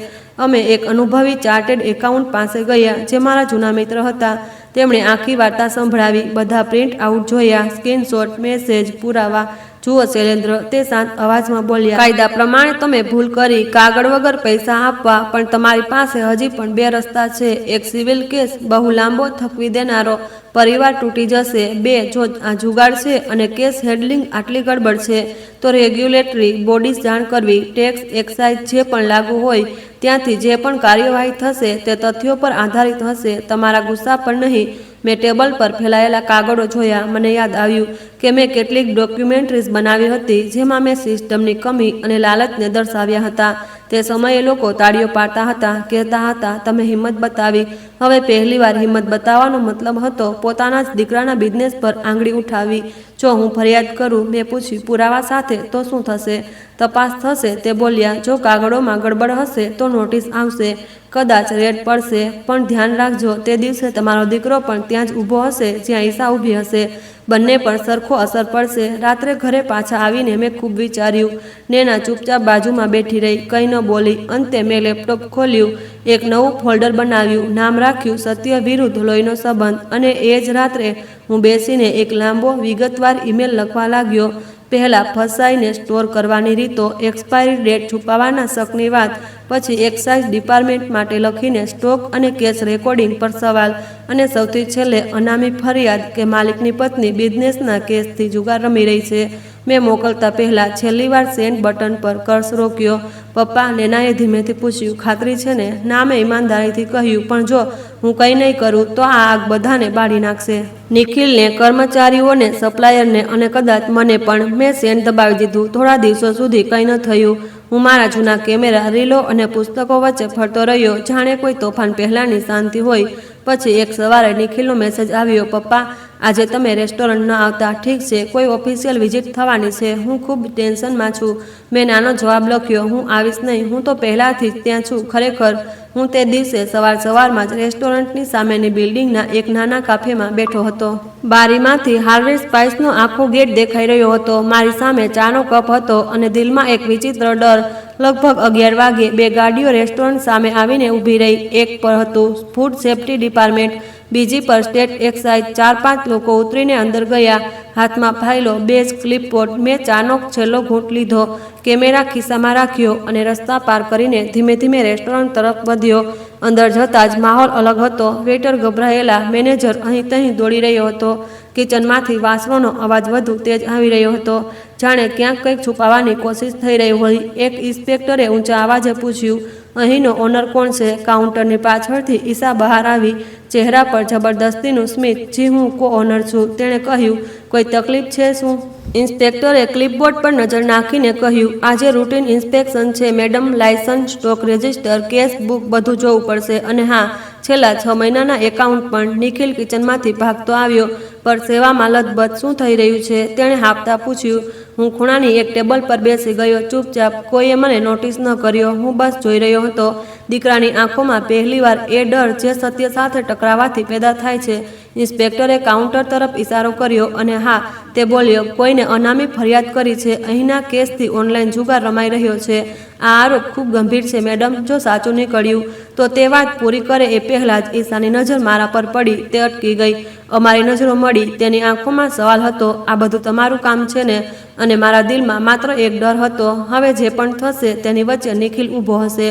અમે એક અનુભવી ચાર્ટેડ એકાઉન્ટ પાસે ગયા, જે મારા જૂના મિત્ર હતા. તેમણે આખી વાર્તા સંભળાવી. બધા પ્રિન્ટ આઉટ જોયા, સ્ક્રીનશોટ, મેસેજ, પુરાવા. જુઓ શૈલેન્દ્ર, તે શાંત અવાજમાં બોલ્યા, કાયદા પ્રમાણે તમે ભૂલ કરી, કાગળ વગર પૈસા આપવા, પણ તમારી પાસે હજી પણ 2 રસ્તા છે. એક સિવિલ કેસ, બહુ લાંબો, થકવી દેનારો, પરિવાર તૂટી જશે. 2, જો આ જુગાડ છે અને કેસ હેન્ડલિંગ આટલી ગડબડ છે, તો રેગ્યુલેટરી બોડીઝ જાણ કરવી. ટેક્સ, એક્સાઇઝ, જે પણ લાગુ હોય ત્યાંથી જે પણ કાર્યવાહી થશે તે તથ્યો પર આધારિત હશે, તમારા ગુસ્સા પર નહીં. મેં ટેબલ પર ફેલાયેલા કાગળો જોયા. મને યાદ આવ્યું કે મેં કેટલીક ડોક્યુમેન્ટરીઝ બનાવી હતી, જેમાં મેં સિસ્ટમની કમી અને લાલચને દર્શાવ્યા હતા. તે સમયે લોકો તાળીઓ પાડતા હતા, કહેતા હતા, તમે હિંમત બતાવી. હવે પહેલીવાર હિંમત બતાવવાનો મતલબ હતો પોતાના જ દીકરાના બિઝનેસ પર આંગળી ઉઠાવી. જો હું ફરિયાદ કરું, મેં પૂછ્યું, પુરાવા સાથે તો શું થશે? તપાસ થશે, તે બોલ્યા. જો કાગળોમાં ગડબડ હશે તો નોટિસ આવશે, કદાચ રેડ પડશે. પણ ધ્યાન રાખજો, તે દિવસે તમારો દીકરો પણ ત્યાં જ ઊભો હશે જ્યાં ઈશા ઊભી હશે. બંને પર સરખો અસર પડશે. રાત્રે ઘરે પાછા આવીને મેં ખૂબ વિચાર્યું. નૈના ચૂપચાપ બાજુમાં બેઠી રહી, કંઈ ન બોલી. અંતે મેં લેપટોપ ખોલ્યું, એક નવું ફોલ્ડર બનાવ્યું, નામ રાખ્યું સત્ય વિરુદ્ધ લોહીનો સંબંધ. અને એ જ રાત્રે હું બેસીને એક લાંબો વિગતવાર ઈમેલ લખવા લાગ્યો. પહેલાં ફસાઈને સ્ટોર કરવાની રીતો, એક્સપાયરી ડેટ છુપાવવાના શકની વાત, પછી એક્સાઇઝ ડિપાર્ટમેન્ટ માટે લખીને સ્ટોક અને કેશ રેકોર્ડિંગ પર સવાલ, અને સૌથી છેલ્લે અનામી ફરિયાદ કે માલિકની પત્ની બિઝનેસના કેસથી જુગાર રમી રહી છે. મેં મોકલતા પહેલાં છેલ્લી વાર સેન્ડ બટન પર કર્સ રોક્યો. પપ્પા, નૈનાએ ધીમેથી પૂછ્યું, ખાતરી છે ને? ના, મેં ઈમાનદારીથી કહ્યું, પણ જો હું કંઈ નહીં કરું તો આ આગ બધાને બાળી નાખશે. નિખિલને, કર્મચારીઓને, સપ્લાયરને અને કદાચ મને પણ. મેં સેન્ડ દબાવી દીધું. થોડા દિવસો સુધી કંઈ ન થયું. હું મારા જૂના કેમેરા, રીલો અને પુસ્તકો વચ્ચે ફરતો રહ્યો, જાણે કોઈ તોફાન પહેલાંની શાંતિ હોય. પછી એક સવારે નિખિલનો મેસેજ આવ્યો, પપ્પા, આજે તમે રેસ્ટોરન્ટ ન આવતા. ઠીક છે, કોઈ ઓફિશિયલ વિઝિટ થવાની છે. હું ખૂબ ટેન્શનમાં છું. મેં નાનો જવાબ લખ્યો, હું આવીશ નહીં. હું તો પહેલાંથી જ ત્યાં છું. ખરેખર હું તે દિવસે સવારમાં જ રેસ્ટોરન્ટની સામેની બિલ્ડિંગના એક નાના કાફેમાં બેઠો હતો. બારીમાંથી હાર્વેસ્ટ સ્પાઇસનો આખો ગેટ દેખાઈ રહ્યો હતો. મારી સામે ચાનો કપ હતો અને દિલમાં એક વિચિત્ર ડર. લગભગ 11 વાગ્યે 2 ગાડીઓ રેસ્ટોરન્ટ સામે આવીને ઊભી રહી. એક પર હતું ફૂડ સેફ્ટી ડિપાર્ટમેન્ટ, બીજી પર સ્ટેટ એક્સાઇઝ. 4-5 લોકો ઉતરીને અંદર ગયા, હાથમાં ફાઇલો, બેજ, ક્લિપબોર્ડ. મેં ચાનો છેલ્લો ઘૂંટ લીધો, કેમેરા ખિસ્સામાં રાખ્યો અને રસ્તા પાર કરીને ધીમે ધીમે રેસ્ટોરન્ટ તરફ વધ્યો. અંદર જતાં જ માહોલ અલગ હતો. વેઇટર ગભરાયેલા, મેનેજર અહીં તહીં દોડી રહ્યો હતો. કિચનમાંથી વાસણોનો અવાજ વધુ તેજ આવી રહ્યો હતો, જાણે ક્યાંક કંઈક છુપાવવાની કોશિશ થઈ રહી હોય. એક ઇન્સ્પેક્ટરે ઊંચા અવાજે પૂછ્યું, અહીંનો ઓનર કોણ છે? કાઉન્ટરની પાછળથી ઈશા બહાર આવી, ચહેરા પર જબરદસ્તીનું સ્મિત. જી, હું કો-ઓનર છું. તેણે કહ્યું, કોઈ તકલીફ છે શું? ઇન્સ્પેક્ટરે ક્લિપબોર્ડ પર નજર નાખીને કહ્યું, આજે રૂટીન ઇન્સ્પેક્શન છે madam. Licence, stock register, cash book બધું જોવું પડશે. અને હા, છેલ્લા 6 મહિનાના એકાઉન્ટ પણ. નિખિલ કિચનમાંથી ભાગતો આવ્યો, પર સેવામાં લથબથ. શું થઈ રહ્યું છે? તેણે હાંફતા પૂછ્યું. હું ખૂણાની એક ટેબલ પર બેસી ગયો, ચૂપચાપ. કોઈએ મને નોટિસ ન કર્યો. હું બસ જોઈ રહ્યો હતો. દીકરાની આંખોમાં પહેલીવાર એ ડર જે સત્ય સાથે ટકરાવાથી પેદા થાય છે. ઇન્સ્પેક્ટરે કાઉન્ટર તરફ ઇશારો કર્યો અને હા, તે બોલ્યો, કોઈને અનામી ફરિયાદ કરી છે. અહીંના કેસથી ઓનલાઈન જુગાર રમાઈ રહ્યો છે. આ આરોપ ખૂબ ગંભીર છે મેડમ. જો સાચું નીકળ્યું તો તે વાત પૂરી કરે એ પહેલાં જ ઈશાની નજર મારા પર પડી. તે અટકી ગઈ. અમારી નજરો મળી. તેની આંખોમાં સવાલ હતો. આ બધું તમારું કામ છે ને? અને મારા દિલમાં માત્ર એક ડર હતો. હવે જે પણ થશે તેની વચ્ચે નિખિલ ઊભો હશે.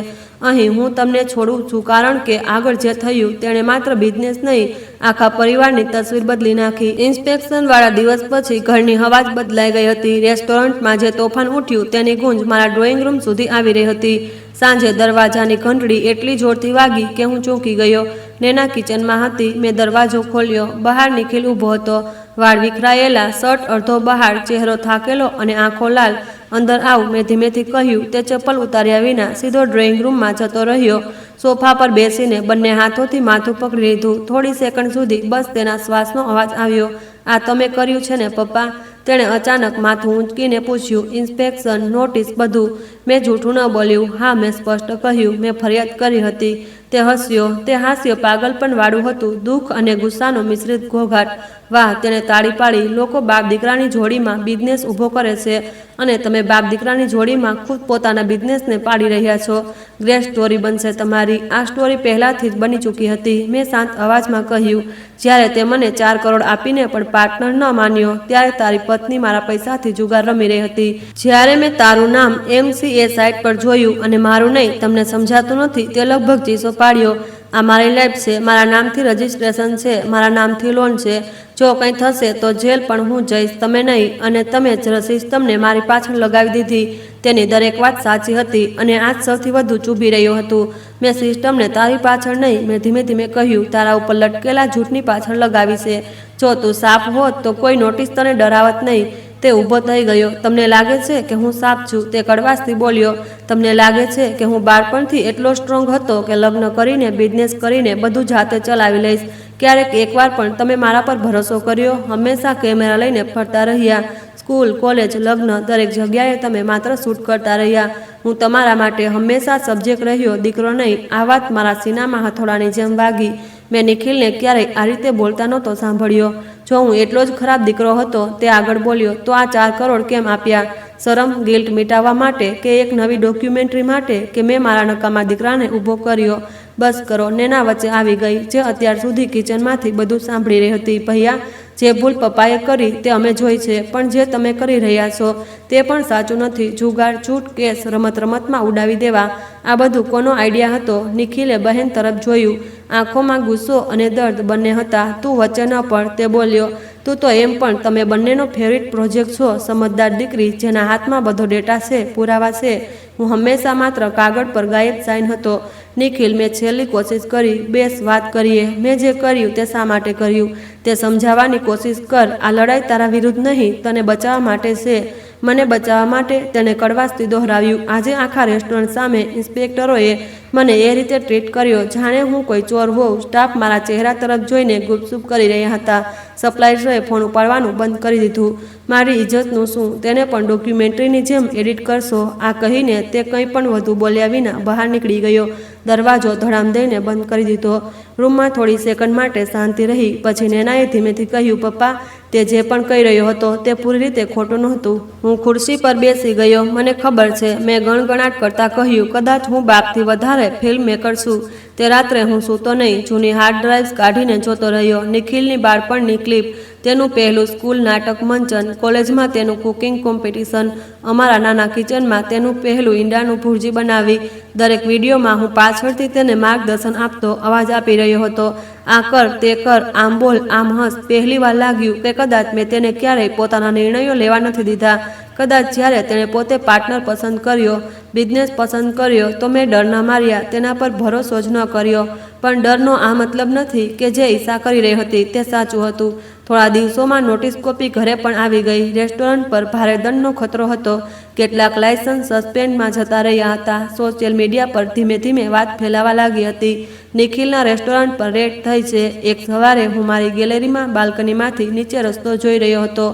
અહીં હું તમને છોડું છું કારણ કે આગળ જે થયું તેણે માત્ર બિઝનેસ નહીં, આખા પરિવારની તસવીર બદલી નાખી. ઇન્સ્પેક્શનવાળા દિવસ પછી ઘરની હવા જ બદલાઈ ગઈ હતી. રેસ્ટોરન્ટમાં જે તોફાન ઉઠ્યું તેની ગૂંજ મારા ડ્રોઈંગ રૂમ સુધી આવી રહી હતી. સાંજે દરવાજાની ઘંટડી એટલી જોરથી વાગી કે હું ચોંકી ગયો. નેના કિચનમાં હતી. મેં દરવાજો ખોલ્યો. બહાર નિખિલ ઊભો હતો. વાળ વિખરાયેલા, શર્ટ અડધો બહાર, ચહેરો થાકેલો અને આંખો લાલ. અંદર આવ, મેં ધીમેથી કહ્યું. તે ચપ્પલ ઉતાર્યા વિના સીધો ડ્રોઈંગ રૂમમાં જતો રહ્યો. સોફા પર બેસીને બંને હાથોથી માથું પકડી લીધું. થોડી સેકન્ડ સુધી બસ તેના શ્વાસનો અવાજ આવ્યો. આ તમે કર્યું છે ને પપ્પા? તેણે અચાનક માથું ઊંચકીને પૂછ્યું. ઇન્સ્પેક્શન, નોટિસ, બધું? મેં જૂઠું ન બોલ્યું. હા, મેં સ્પષ્ટ કહ્યું. મેં ફરિયાદ કરી હતી. તે હસ્યો. તે હાસ્ય પાગલપણ વાળું હતું. દુઃખ અને ગુસ્સાનો મિશ્રિત ઘોઘાટ. વાહ, તેને તાળી પાડી. લોકો બાપ દીકરાની જોડીમાં બિઝનેસ ઊભો કરે છે અને તમે બાપ દીકરાની જોડીમાં ખુદ પોતાના બિઝનેસને પાડી રહ્યા છો. ગ્રેટ સ્ટોરી બનશે તમારી. આ સ્ટોરી પહેલાંથી જ બની ચૂકી હતી. મેં શાંત અવાજમાં કહ્યું. જ્યારે તે મને 4 કરોડ આપીને પણ પાર્ટનર ન માન્યો ત્યારે તારી પત્ની મારા પૈસાથી જુગાર રમી રહી હતી. જ્યારે મેં તારું નામ MCA સાઇટ પર જોયું અને મારું નહીં, તમને સમજાતું નથી, તે લગભગ ચીસો પાડ્યો. આ મારી લાઈફ છે. મારા નામથી રજિસ્ટ્રેશન છે. મારા નામથી લોન છે. જો કંઈ થશે તો જેલ પણ હું જઈશ, તમે નહીં. અને તમે જ સિસ્ટમને મારી પાછળ લગાવી દીધી. તેની દરેક વાત સાચી હતી અને આજ સૌથી વધુ ચૂભી રહ્યું હતું. મેં સિસ્ટમને તારી પાછળ નહીં, મેં ધીમે ધીમે કહ્યું, તારા ઉપર લટકેલા જૂઠની પાછળ લગાવી છે. જો તું સાપ હોત તો કોઈ નોટિસ તને ડરાવત નહીં. તે ઊભો થઈ ગયો. તમને લાગે છે કે હું સાપ છું? તે કડવાશથી બોલ્યો. તમને લાગે છે કે હું બાળપણથી એટલો સ્ટ્રોંગ હતો કે લગ્ન કરીને, બિઝનેસ કરીને બધું જાતે ચલાવી લઈશ? ક્યારેક એકવાર પણ તમે મારા પર ભરોસો કર્યો? હંમેશા કેમેરા લઈને ફરતા રહ્યા. સ્કૂલ, કોલેજ, લગ્ન, દરેક જગ્યાએ તમે માત્ર શૂટ કરતા રહ્યા. હું તમારા માટે હંમેશા સબ્જેક્ટ રહ્યો, દીકરો નહીં. આ વાત મારા સીનામાં હથોડાની જેમ વાગી. મેં નિખિલને ક્યારેય આ રીતે બોલતા નહોતો સાંભળ્યો. જો હું એટલો જ ખરાબ દીકરો હતો, તે આગળ બોલ્યો, તો આ 4 કરોડ કેમ આપ્યા? શરમ, ગિલ્ટ મિટાવવા માટે કે એક નવી ડોક્યુમેન્ટરી માટે કે મેં મારા નકામા દીકરાને ઊભો કર્યો? બસ કરો. નેના વચ્ચે આવી ગઈ, જે અત્યાર સુધી કિચનમાંથી બધું સાંભળી રહી હતી. ભૈયા, જે ભૂલ પપ્પાએ કરી તે અમે જોઈ છે, પણ જે તમે કરી રહ્યા છો તે પણ સાચું નથી. જુગાર, છૂટ, કેસ, રમત રમતમાં ઉડાવી દેવા, આ બધું કોનો આઈડિયા હતો? નિખિલે બહેન તરફ જોયું. આંખોમાં ગુસ્સો અને દર્દ બંને હતા. તું વચ્ચે ન પડ, તે બોલ્યો. તું તો એમ પણ તમે બંનેનો ફેવરિટ પ્રોજેક્ટ છો. સમજદાર દીકરી જેના હાથમાં બધો ડેટા છે, પુરાવા છે. હું હંમેશા માત્ર કાગળ પર ગાયબ સાઇન હતો. નિખિલ, મેં છેલ્લી કોશિશ કરી. બેસ, વાત કરીએ. મેં જે કર્યું તે શા માટે કર્યું તે સમજાવવાની કોશિશ કર. આ લડાઈ તારા વિરુદ્ધ નહીં, તને બચાવવા માટે છે. મને બચાવવા માટે, તેણે કડવાશથી દોહરાવ્યું. આજે આખા રેસ્ટોરન્ટ સામે ઇન્સ્પેક્ટરોએ મને એ રીતે ટ્રીટ કર્યો જાણે હું કોઈ ચોર હોઉં. સ્ટાફ મારા ચહેરા તરફ જોઈને ગુપસુપ કરી રહ્યા હતા. સપ્લાયર્સોએ ફોન ઉપાડવાનું બંધ કરી દીધું. મારી ઇજ્જતનું શું? તેને પણ ડોક્યુમેન્ટરીની જેમ એડિટ કરશો? આ કહીને તે કંઈ પણ વધુ બોલ્યા વિના બહાર નીકળી ગયો. દરવાજો ધડામ દઈને બંધ કરી દીધો. રૂમમાં થોડી સેકન્ડ માટે શાંતિ રહી. પછી નેનાએ ધીમેથી કહ્યું, પપ્પા, તે જે પણ કહી રહ્યો હતો તે પૂરી રીતે ખોટું નહોતું. હું ખુરશી પર બેસી ગયો. મને ખબર છે, મેં ગણગણાટ કરતાં કહ્યું, કદાચ હું બાપથી વધારે ફિલ્મ મેકર છું. તે રાત્રે હું સૂતો નહીં. જૂની હાર્ડ ડ્રાઇવ્સ કાઢીને જોતો રહ્યો. નિખિલની બાળપણની ક્લિપ, તેનું પહેલું સ્કૂલ નાટક મંચન, કોલેજમાં તેનું કુકિંગ કોમ્પિટિશન, અમારા નાના કિચનમાં તેનું પહેલું ઈંડાનું ભુરજી બનાવી. દરેક વિડીયોમાં હું પાછળથી તેને માર્ગદર્શન આપતો અવાજ આપી રહ્યો હતો. આ કર, તે કર, આમ બોલ, આમ હસ. પહેલી વાર લાગ્યું કે કદાચ મેં તેને ક્યારેય પોતાના નિર્ણયો લેવા નથી દીધા. કદાચ જ્યારે તેણે પોતે પાર્ટનર પસંદ કર્યો, બિઝનેસ પસંદ કર્યો, તો મેં ડરના માર્યા, તેના પર ભરોસો જ ન કર્યો. પણ ડરનો આ મતલબ નથી કે જે ઈચ્છા કરી રહી હતી તે સાચું હતું. થોડા દિવસોમાં નોટિસ કોપી ઘરે પણ આવી ગઈ. રેસ્ટોરન્ટ પર ભારે દંડનો ખતરો હતો. કેટલાક લાયસન્સ સસ્પેન્ડમાં જતા રહ્યા હતા. સોશિયલ મીડિયા પર ધીમે ધીમે વાત ફેલાવા લાગી હતી. નિખિલના રેસ્ટોરન્ટ પર રેડ થઈ છે. એક સવારે હું મારી ગેલેરીમાં બાલ્કનીમાંથી નીચે રસ્તો જોઈ રહ્યો હતો.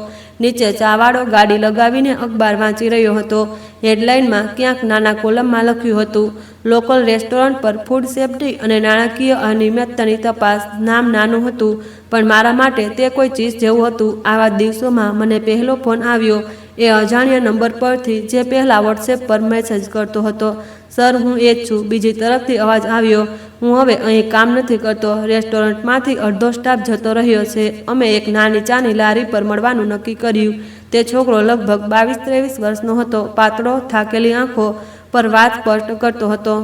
નીચે ચાવાળો ગાડી લગાવીને અખબાર વાંચી રહ્યો હતો. હેડલાઇનમાં ક્યાંક નાના કોલમમાં લખ્યું હતું, લોકલ રેસ્ટોરન્ટ પર ફૂડ સેફ્ટી અને નાણાકીય અનિયમિતતાની તપાસ. નામ નાનું હતું, પણ મારા માટે તે કોઈ ચીજ જેવું હતું. આવા દિવસોમાં મને પહેલો ફોન આવ્યો, એ અજાણ્યા નંબર પરથી, જે પહેલાં વોટ્સએપ પર મેસેજ કરતો હતો. સર, હું એ જ છું. બીજી તરફથી અવાજ આવ્યો, હું હવે અહીં કામ નથી કરતો. રેસ્ટોરન્ટમાંથી અડધો સ્ટાફ જતો રહ્યો છે. અમે એક નાની ચાની લારી પર મળવાનું નક્કી કર્યું. તે છોકરો લગભગ 22-23 વર્ષનો હતો, પાતળો, થાકેલી આંખો પર વાત સ્પષ્ટ કરતો હતો.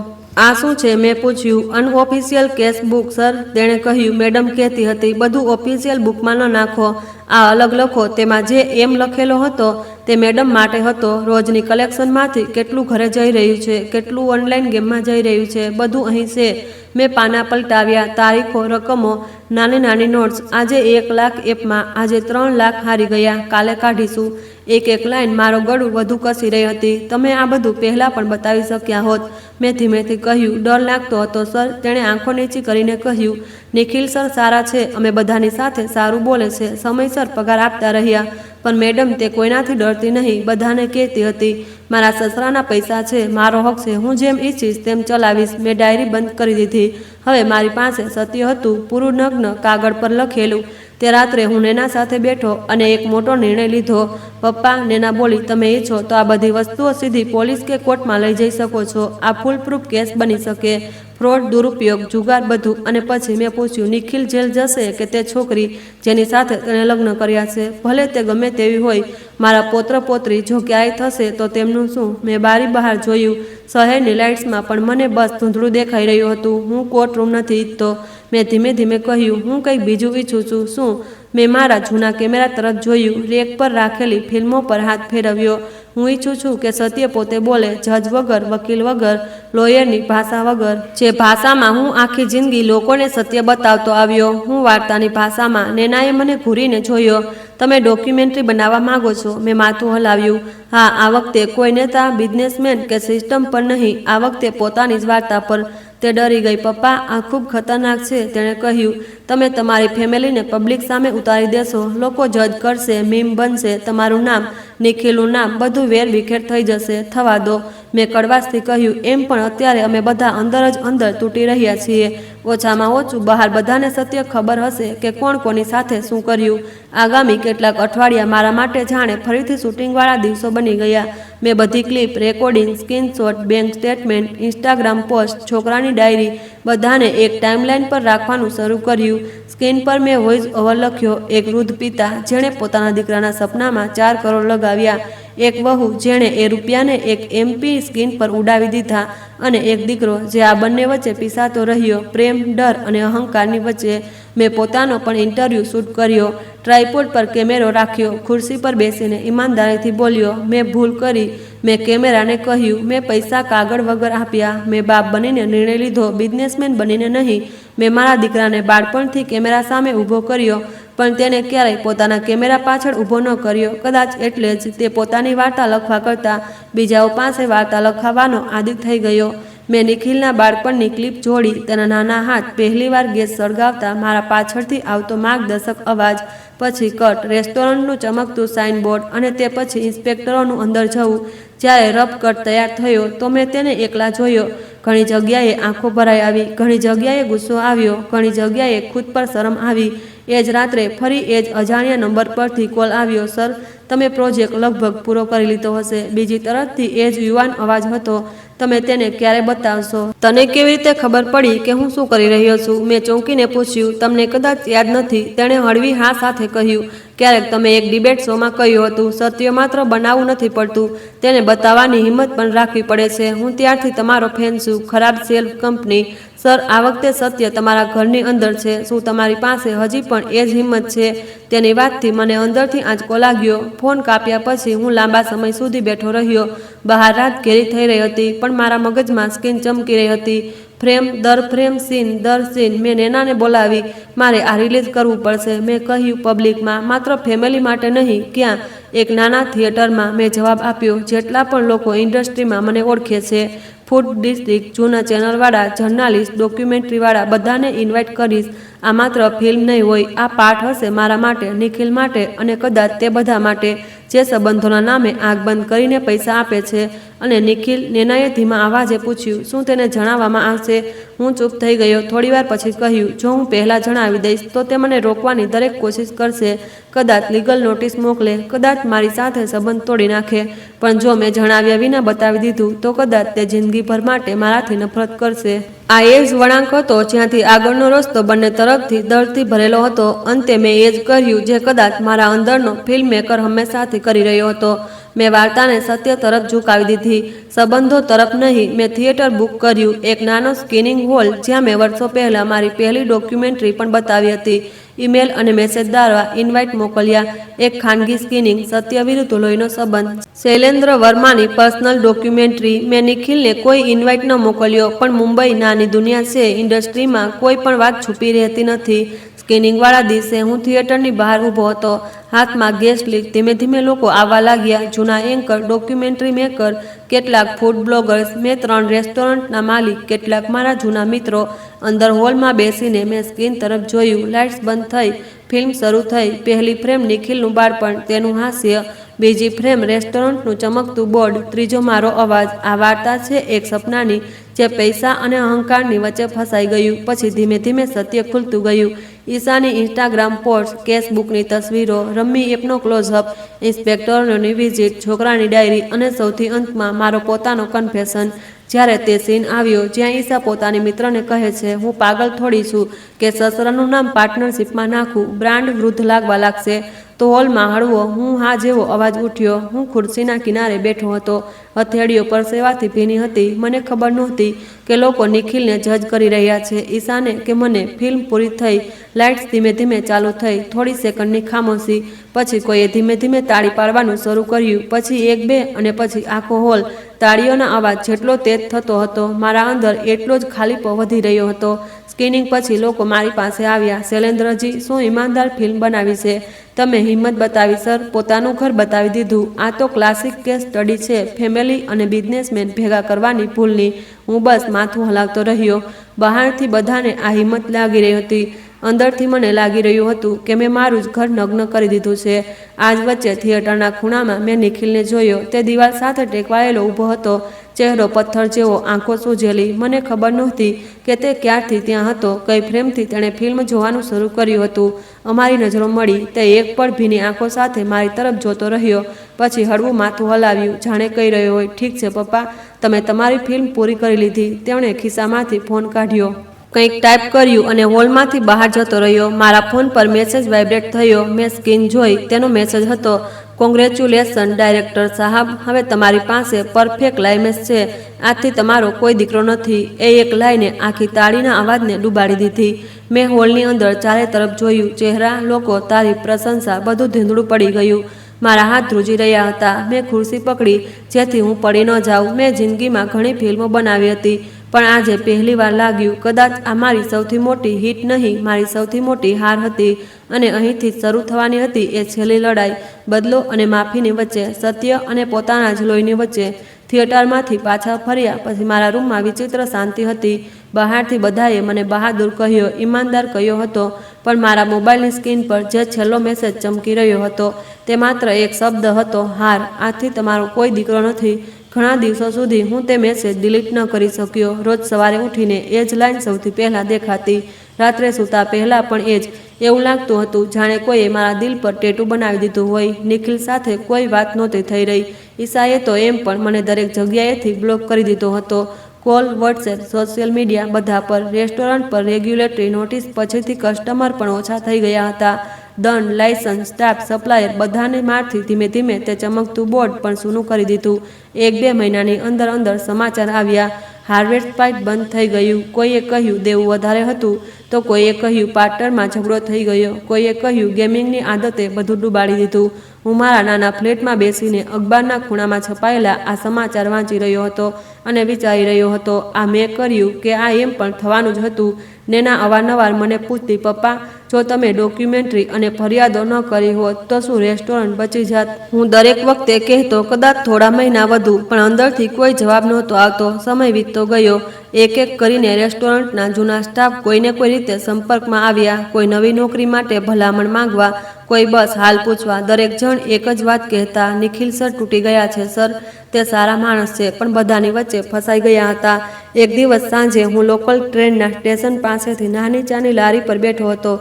આ શું છે? મેં પૂછ્યું. અનઓફિશિયલ કેસ બુક, સર, તેણે કહ્યું. મેડમ કહેતી હતી, બધું ઓફિશિયલ બુકમાં ન નાખો, આ અલગ લખો. તેમાં જે એમ લખેલો હતો તે મેડમ માટે હતો. રોજની કલેક્શનમાંથી કેટલું ઘરે જઈ રહ્યું છે, કેટલું ઓનલાઈન ગેમમાં જઈ રહ્યું છે, બધું અહીં છે. મેં પાના પલટાવ્યા, તારીખો, રકમો, નાની નાની નોટ્સ. આજે 1 લાખ એપમાં, આજે 3 લાખ હારી ગયા, કાલે કાઢીશું. એક લાઈન મારો ગળું વધુ કસી રહી હતી. તમે આ બધું પહેલાં પણ બતાવી શક્યા હોત, મેં ધીમેથી કહ્યું. ડર લાગતો હતો, સર, તેણે આંખો નીચી કરીને કહ્યું. નિખિલ સર સારા છે, અમે બધાની સાથે સારું બોલે છે, સમયસર પગાર આપતા રહ્યા. પણ મેડમ, તે કોઈનાથી ડરતી નહીં, બધાને કહેતી હતી, મારા સસરાના પૈસા છે, મારો હક છે, હું જેમ ઈચ્છીશ તેમ ચલાવીશ. મેં ડાયરી બંધ કરી દીધી. હવે મારી પાસે સત્ય હતું, પૂરું નગ્ન કાગળ પર લખેલું. તે રાત્રે હું નેના સાથે બેઠો અને એક મોટો નિર્ણય લીધો. પપ્પા, નેના બોલી, તમે ઈચ્છો તો આ બધી વસ્તુઓ સીધી પોલીસ કે કોર્ટમાં લઈ જઈ શકો છો. આ ફૂલપ્રૂફ કેસ બની શકે. ફ્રોડ, દુરુપયોગ, જુગાર, બધું. અને પછી મેં પૂછ્યું, નિખિલ જેલ જશે કે તે છોકરી જેની સાથે તેણે લગ્ન કર્યા છે, ભલે તે ગમે તેવી હોય, મારા પૌત્ર પૌત્રી, જો ક્યાંય થશે તો તેમનું શું? મેં બારી બહાર જોયું. શહેરની લાઇટ્સમાં પણ મને બસ ધૂંધળું દેખાઈ રહ્યું હતું. હું કોર્ટરૂમ નથી ઈચ્છતો, મેં ધીમે ધીમે કહ્યું. હું કંઈક બીજું ઈચ્છું છું. શું? મેં મારા જૂના કેમેરા તરફ જોયું, રેક પર રાખેલી ફિલ્મો પર હાથ ફેરવ્યો. હું ઈચ્છું છું કે સત્ય પોતે બોલે, જજ વગર, વકીલ વગર, લોયરની ભાષા વગર, જે ભાષામાં હું આખી જિંદગી લોકોને સત્ય બતાવતો આવ્યો. હું વાર્તાની ભાષામાં. નેનાએ મને ઘૂરીને જોયો. તમે ડોક્યુમેન્ટરી બનાવવા માંગો છો? મેં માથું હલાવ્યું. હા, આ વખતે કોઈ નેતા, બિઝનેસમેન કે સિસ્ટમ પર નહીં, આ વખતે પોતાની જ વાર્તા પર. તે ડરી ગઈ. પપ્પા, આ ખૂબ ખતરનાક છે, તેણે કહ્યું. તમે તમારી ફેમિલીને પબ્લિક સામે ઉતારી દેશો, લોકો જજ કરશે, મીમ બનશે, તમારું નામ, નિખિલનું નામ, બધું વેર વિખેર થઈ જશે. થવા દો, મેં કડવાશથી કહ્યું. એમ પણ અત્યારે અમે બધા અંદર જ અંદર તૂટી રહ્યા છીએ. ઓછામાં ઓછું બહાર બધાને સત્ય ખબર હશે કે કોણ કોની સાથે શું કર્યું. આગામી કેટલાક અઠવાડિયા મારા માટે જાણે ફરીથી શૂટિંગવાળા દિવસો બની ગયા. મેં બધી clip, recording, screenshot, bank statement, Instagram post, છોકરાની ડાયરી, બધાને એક ટાઈમલાઈન પર રાખવાનું શરૂ કર્યું. સ્ક્રીન પર મેં વોઇસ ઓવર લખ્યો. એક વૃદ્ધ પિતા જેણે પોતાના દીકરાના સપનામાં 4 કરોડ લગાવ્યા, એક વહુ જેણે એ રૂપિયાને એક MP સ્ક્રીન પર ઉડાવી દીધા, અને એક દીકરો જે આ બંને વચ્ચે પીસાતો રહ્યો, પ્રેમ, ડર અને અહંકારની વચ્ચે. મેં પોતાનો પણ ઇન્ટરવ્યૂ શૂટ કર્યો, ટ્રાયપોડ પર કેમેરો રાખ્યો, ખુરશી પર બેસીને ઈમાનદારીથી બોલ્યો. મેં ભૂલ કરી. મેં કેમેરાને કહ્યું, મેં પૈસા કાગળ વગર આપ્યા. મેં બાપ બનીને નિર્ણય લીધો, બિઝનેસમેન બનીને નહીં. મેં મારા દીકરાને બાળપણથી કેમેરા સામે ઊભો કર્યો, પણ તેને ક્યારેય પોતાના કેમેરા પાછળ ઊભો ન કર્યો. કદાચ એટલે જ તે પોતાની વાર્તા લખવા કરતાં બીજાઓ પાસે વાર્તા લખાવવાનો આદી થઈ ગયો. મેં નિખિલના બાળપણની ક્લિપ જોડી, તેના નાના હાથ પહેલીવાર ગેસ સળગાવતા, મારા પાછળથી આવતો માર્ગદર્શક અવાજ, પછી કટ, રેસ્ટોરન્ટનું ચમકતું સાઇનબોર્ડ, અને તે પછી ઇન્સ્પેક્ટરોનું અંદર જવું. જ્યારે રફ કટ તૈયાર થયો તો મેં તેને એકલા જોયો. ઘણી જગ્યાએ આંખો ભરાઈ આવી, ઘણી જગ્યાએ ગુસ્સો આવ્યો, ઘણી જગ્યાએ ખુદ પર શરમ આવી. એ જ રાત્રે ફરી એ જ અજાણ્યા નંબર પરથી કોલ આવ્યો. સર, તમે પ્રોજેક્ટ લગભગ પૂરો કરી લીધો હશે. બીજી તરફથી એ જ યુવાન અવાજ હતો. તમે તેને ક્યારે બતાવશો? તને કેવી રીતે ખબર પડી કે હું શું કરી રહ્યો છું? મેં ચોંકીને પૂછ્યું. તમને કદાચ યાદ નથી, તેણે હળવી હા સાથે કહ્યું. ક્યારેક તમે એક ડિબેટ શોમાં કહ્યું હતું, સત્ય માત્ર બનાવવું નથી પડતું, તેને બતાવવાની હિંમત પણ રાખવી પડે છે. હું ત્યારથી તમારો ફેન છું. ખરાબ સેલ્ફ કંપની. સર, આ વખતે સત્ય તમારા ઘરની અંદર છે. શું તમારી પાસે હજી પણ એ જ હિંમત છે? તેની વાતથી મને અંદરથી આંચકો લાગ્યો. ફોન કાપ્યા પછી હું લાંબા સમય સુધી બેઠો રહ્યો. બહાર રાત ઘેરી થઈ રહી હતી, પણ મારા મગજમાં સ્ક્રીન ચમકી રહી હતી. ફ્રેમ દર ફ્રેમ, સીન દર સીન. મેં નેનાને બોલાવી. મારે આ રિલીઝ કરવું પડશે, મેં કહ્યું, પબ્લિકમાં, માત્ર ફેમિલી માટે નહીં. ક્યાં? એક નાના થિયેટરમાં. મેં જવાબ આપ્યો, જેટલા પણ લોકો ઇન્ડસ્ટ્રીમાં મને ઓળખે છે, ફૂડ ડિસ્ટ્રિક્ટ, જૂના ચેનલવાળા, જર્નાલિસ્ટ, ડોક્યુમેન્ટરીવાળા, બધાને ઇન્વાઇટ કરીશ. આ માત્ર ફિલ્મ નહીં હોય, આ પાઠ હશે મારા માટે, નિખિલ માટે, અને કદાચ તે બધા માટે જે સંબંધોના નામે આંખ બંધ કરીને પૈસા આપે છે. અને નિખિલ નેનાએ ધીમા અવાજે પૂછ્યું, શું તેને જણાવવામાં આવશે? હું ચૂપ થઈ ગયો. થોડીવાર પછી કહ્યું, જો હું પહેલાં જણાવી દઈશ તો તે મને રોકવાની દરેક કોશિશ કરશે, કદાચ લીગલ નોટિસ મોકલે, કદાચ મારી સાથે સંબંધ તોડી નાખે. પણ જો મેં જણાવ્યા વિના બતાવી દીધું તો કદાચ તે જિંદગીભર માટે મારાથી નફરત કરશે. આ એ જ વળાંક હતો જ્યાંથી આગળનો રસ્તો બંને તરફથી દર્દથી ભરેલો હતો. અંતે મેં એ જ કર્યું જે કદાચ મારા અંદરનો ફિલ્મ મેકર હંમેશાથી કરી રહ્યો હતો. મેં વાર્તાને સત્ય તરફ ઝુકાવી દીધી, સંબંધો તરફ નહીં. મેં થિયેટર બુક કર્યું, એક નાનો સ્ક્રીનિંગ હોલ જ્યાં મેં વર્ષો પહેલાં મારી પહેલી ડોક્યુમેન્ટરી પણ બતાવી હતી. ઈમેલ અને મેસેજ દ્વારા ઇન્વાઇટ મોકલ્યા. એક ખાનગી સ્ક્રીનિંગ, સત્ય વિરુદ્ધ લોહીનો સંબંધ, શૈલેન્દ્ર વર્માની પર્સનલ ડોક્યુમેન્ટરી. મેં નિખિલને કોઈ ઇન્વાઇટ ન મોકલ્યો, પણ મુંબઈ નાની દુનિયા છે. ઇન્ડસ્ટ્રીમાં કોઈ પણ વાત છુપી રહેતી નથી. સ્ક્રીનિંગવાળા દિવસે હું થિયેટરની બહાર ઊભો હતો, હાથમાં ગેસ લીક. ધીમે ધીમે લોકો આવવા લાગ્યા, જૂના એન્કર, ડોક્યુમેન્ટરી મેકર, કેટલાક ફૂડ બ્લોગર્સ, મેં 3 રેસ્ટોરન્ટના માલિક, કેટલાક મારા જૂના મિત્રો. અંદર હોલમાં બેસીને મેં સ્ક્રીન તરફ જોયું. લાઇટ્સ બંધ થઈ, ફિલ્મ શરૂ થઈ. પહેલી ફ્રેમ નિખિલનું બાળપણ, તેનું હાસ્ય. બીજી ફ્રેમ રેસ્ટોરન્ટનું ચમકતું બોર્ડ. ત્રીજો મારો અવાજ. આ વાર્તા છે એક સપનાની જે પૈસા અને અહંકારની વચ્ચે ફસાઈ ગયું. પછી ધીમે ધીમે સત્ય ખુલતું ગયું. ઈશાની ઇન્સ્ટાગ્રામ પોસ્ટ, કેશબુકની તસવીરો, રમ્મી એપનો ક્લોઝઅપ, ઇન્સ્પેક્ટરોની વિઝિટ, છોકરાની ડાયરી અને સૌથી અંતમાં મારો પોતાનો કન્ફેશન. જ્યારે તે સીન આવ્યો જ્યાં ઈશા પોતાની મિત્રને કહે છે, હું પાગલ થોડી છું કે સસરાનું નામ પાર્ટનરશિપમાં નાખું, બ્રાન્ડ વૃદ્ધ લાગવા લાગશે. તો હોલમાં હળવો હું હા જેવો અવાજ ઉઠ્યો. હું ખુરશીના કિનારે બેઠો હતો, હથેળીઓ પરસેવાથી ભીની હતી. મને ખબર નહોતી કે લોકો નિખિલને જજ કરી રહ્યા છે, ઈશાને કે મને. ફિલ્મ પૂરી થઈ, લાઇટ્સ ધીમે ધીમે ચાલુ થઈ. થોડી સેકન્ડની ખામોશી, પછી કોઈએ ધીમે ધીમે તાળી પાડવાનું શરૂ કર્યું. પછી 1 2 અને પછી આખો હોલ. તાળીઓના અવાજ જેટલો તેજ થતો હતો, મારા અંદર એટલો જ ખાલીપો વધી રહ્યો હતો. સ્ક્રીનિંગ પછી લોકો મારી પાસે આવ્યા, શૈલેન્દ્રજી, શું ઈમાનદાર ફિલ્મ બનાવી છે. તમે હિંમત બતાવી સર, પોતાનું ઘર બતાવી દીધું. આ તો ક્લાસિક કેસ સ્ટડી છે ફેમિલી અને બિઝનેસમેન ભેગા કરવાની ભૂલની. હું બસ માથું હલાવતો રહ્યો. બહારથી બધાને આ હિંમત લાગી રહી હતી, અંદરથી મને લાગી રહ્યું હતું કે મેં મારું જ ઘર નગ્ન કરી દીધું છે. આજ વચ્ચે થિયેટરના ખૂણામાં મેં નિખિલને જોયો. તે દિવાલ સાથે ટેકવાયેલો ઊભો હતો, ચહેરો પથ્થર જેવો, આંખો સૂજેલી. મને ખબર નહોતી કે તે ક્યારથી ત્યાં હતો, કઈ ફ્રેમથી તેણે ફિલ્મ જોવાનું શરૂ કર્યું હતું. અમારી નજરો મળી. તે એક પળ ભીની આંખો સાથે મારી તરફ જોતો રહ્યો, પછી હળવું માથું હલાવ્યું, જાણે કહી રહ્યો હોય, ઠીક છે પપ્પા, તમે તમારી ફિલ્મ પૂરી કરી લીધી. તેમણે ખિસ્સામાંથી ફોન કાઢ્યો, કંઈક ટાઈપ કર્યું અને હોલમાંથી બહાર જતો રહ્યો. મારા ફોન પર મેસેજ વાઇબ્રેટ થયો. મેં સ્ક્રીન જોઈ. તેનો મેસેજ હતો, કોંગ્રેચ્યુલેશન ડાયરેક્ટર સાહબ, હવે તમારી પાસે પરફેક્ટ ક્લાઇમેક્સ છે. આજથી તમારો કોઈ દીકરો નથી. એ એક લાઈને આખી તાળીના અવાજને ડૂબાડી દીધી. મેં હોલની અંદર ચારે તરફ જોયું, ચહેરા, લોકો, તારીફ, પ્રશંસા, બધું ધીંધળું પડી ગયું. મારા હાથ ધ્રુજી રહ્યા હતા. મેં ખુરશી પકડી જેથી હું પડી ન જાઉં. મેં જિંદગીમાં ઘણી ફિલ્મો બનાવી હતી, પણ આજે પહેલીવાર લાગ્યું કદાચ આ મારી સૌથી મોટી હિટ નહીં, મારી સૌથી મોટી હાર હતી. અને અહીંથી જ શરૂ થવાની હતી એ છેલ્લી લડાઈ, બદલો અને માફીની વચ્ચે, સત્ય અને પોતાના જ લોહીની વચ્ચે. થિયેટરમાંથી પાછા ફર્યા પછી મારા રૂમમાં વિચિત્ર શાંતિ હતી. બહારથી બધાએ મને બહાદુર કહ્યો, ઈમાનદાર કહ્યો હતો, પણ મારા મોબાઈલની સ્ક્રીન પર જે છેલ્લો મેસેજ ચમકી રહ્યો હતો તે માત્ર એક શબ્દ હતો, હાર. આજથી તમારો કોઈ દીકરો નથી. ઘણા દિવસો સુધી હું તે મેસેજ ડિલીટ ન કરી શક્યો. રોજ સવારે ઉઠીને એ જ લાઈન સૌથી પહેલાં દેખાતી, રાત્રે સૂતા પહેલાં પણ એ જ. એવું લાગતું હતું જાણે કોઈએ મારા દિલ પર ટેટુ બનાવી દીધું હોય. નિખિલ સાથે કોઈ વાત નહોતી થઈ રહી. ઈશાએ તો એમ પણ મને દરેક જગ્યાએથી બ્લોક કરી દીધો હતો, કોલ, વોટ્સએપ, સોશિયલ મીડિયા, બધા પર. રેસ્ટોરન્ટ પર રેગ્યુલેટરી નોટિસ પછીથી કસ્ટમર પણ ઓછા થઈ ગયા હતા. દંડ, લાયસન્સ, સ્ટાફ, સપ્લાયર, બધાને મારથી ધીમે ધીમે તે ચમકતું બોર્ડ પણ સૂનું કરી દીધું. 1-2 મહિનાની અંદર અંદર સમાચાર આવ્યા, હાર્વેસ્ટ પાઇપ બંધ થઈ ગયું. કોઈએ કહ્યું દેવું વધારે હતું, તો કોઈએ કહ્યું પાર્ટનરમાં ઝઘડો થઈ ગયો, કોઈએ કહ્યું ગેમિંગની આદતે બધું ડૂબાડી દીધું. હું મારા નાના ફ્લેટમાં બેસીને અખબારના ખૂણામાં છપાયેલા આ સમાચાર વાંચી રહ્યો હતો અને વિચારી રહ્યો હતો, આ મેં કર્યું કે આ એમ પણ થવાનું જ હતું. નેના અવારનવાર મને પૂછતી, પપ્પા, જો તમે ડોક્યુમેન્ટરી અને ફરિયાદો ન કરી હોત તો શું રેસ્ટોરન્ટ બચી જાત? હું દરેક વખતે કહેતો કદાચ થોડા મહિના વધુ, પણ અંદરથી કોઈ જવાબ નહોતો આવતો. સમય વીતતો ગયો. એક એક કરીને રેસ્ટોરન્ટના જૂના સ્ટાફ કોઈને કોઈ રીતે સંપર્કમાં આવ્યા, કોઈ નવી નોકરી માટે ભલામણ માંગવા, કોઈ બસ હાલ પૂછવા. દરેક જણ એક જ વાત કહેતા, નિખિલ સર તૂટી ગયા છે સર. તે સારા માણસ છે પણ બધાની વચ્ચે ફસાઈ ગયા હતા. એક દિવસ સાંજે હું લોકલ ટ્રેનના સ્ટેશન પાસેથી નાની ચાની લારી પર બેઠો હતો.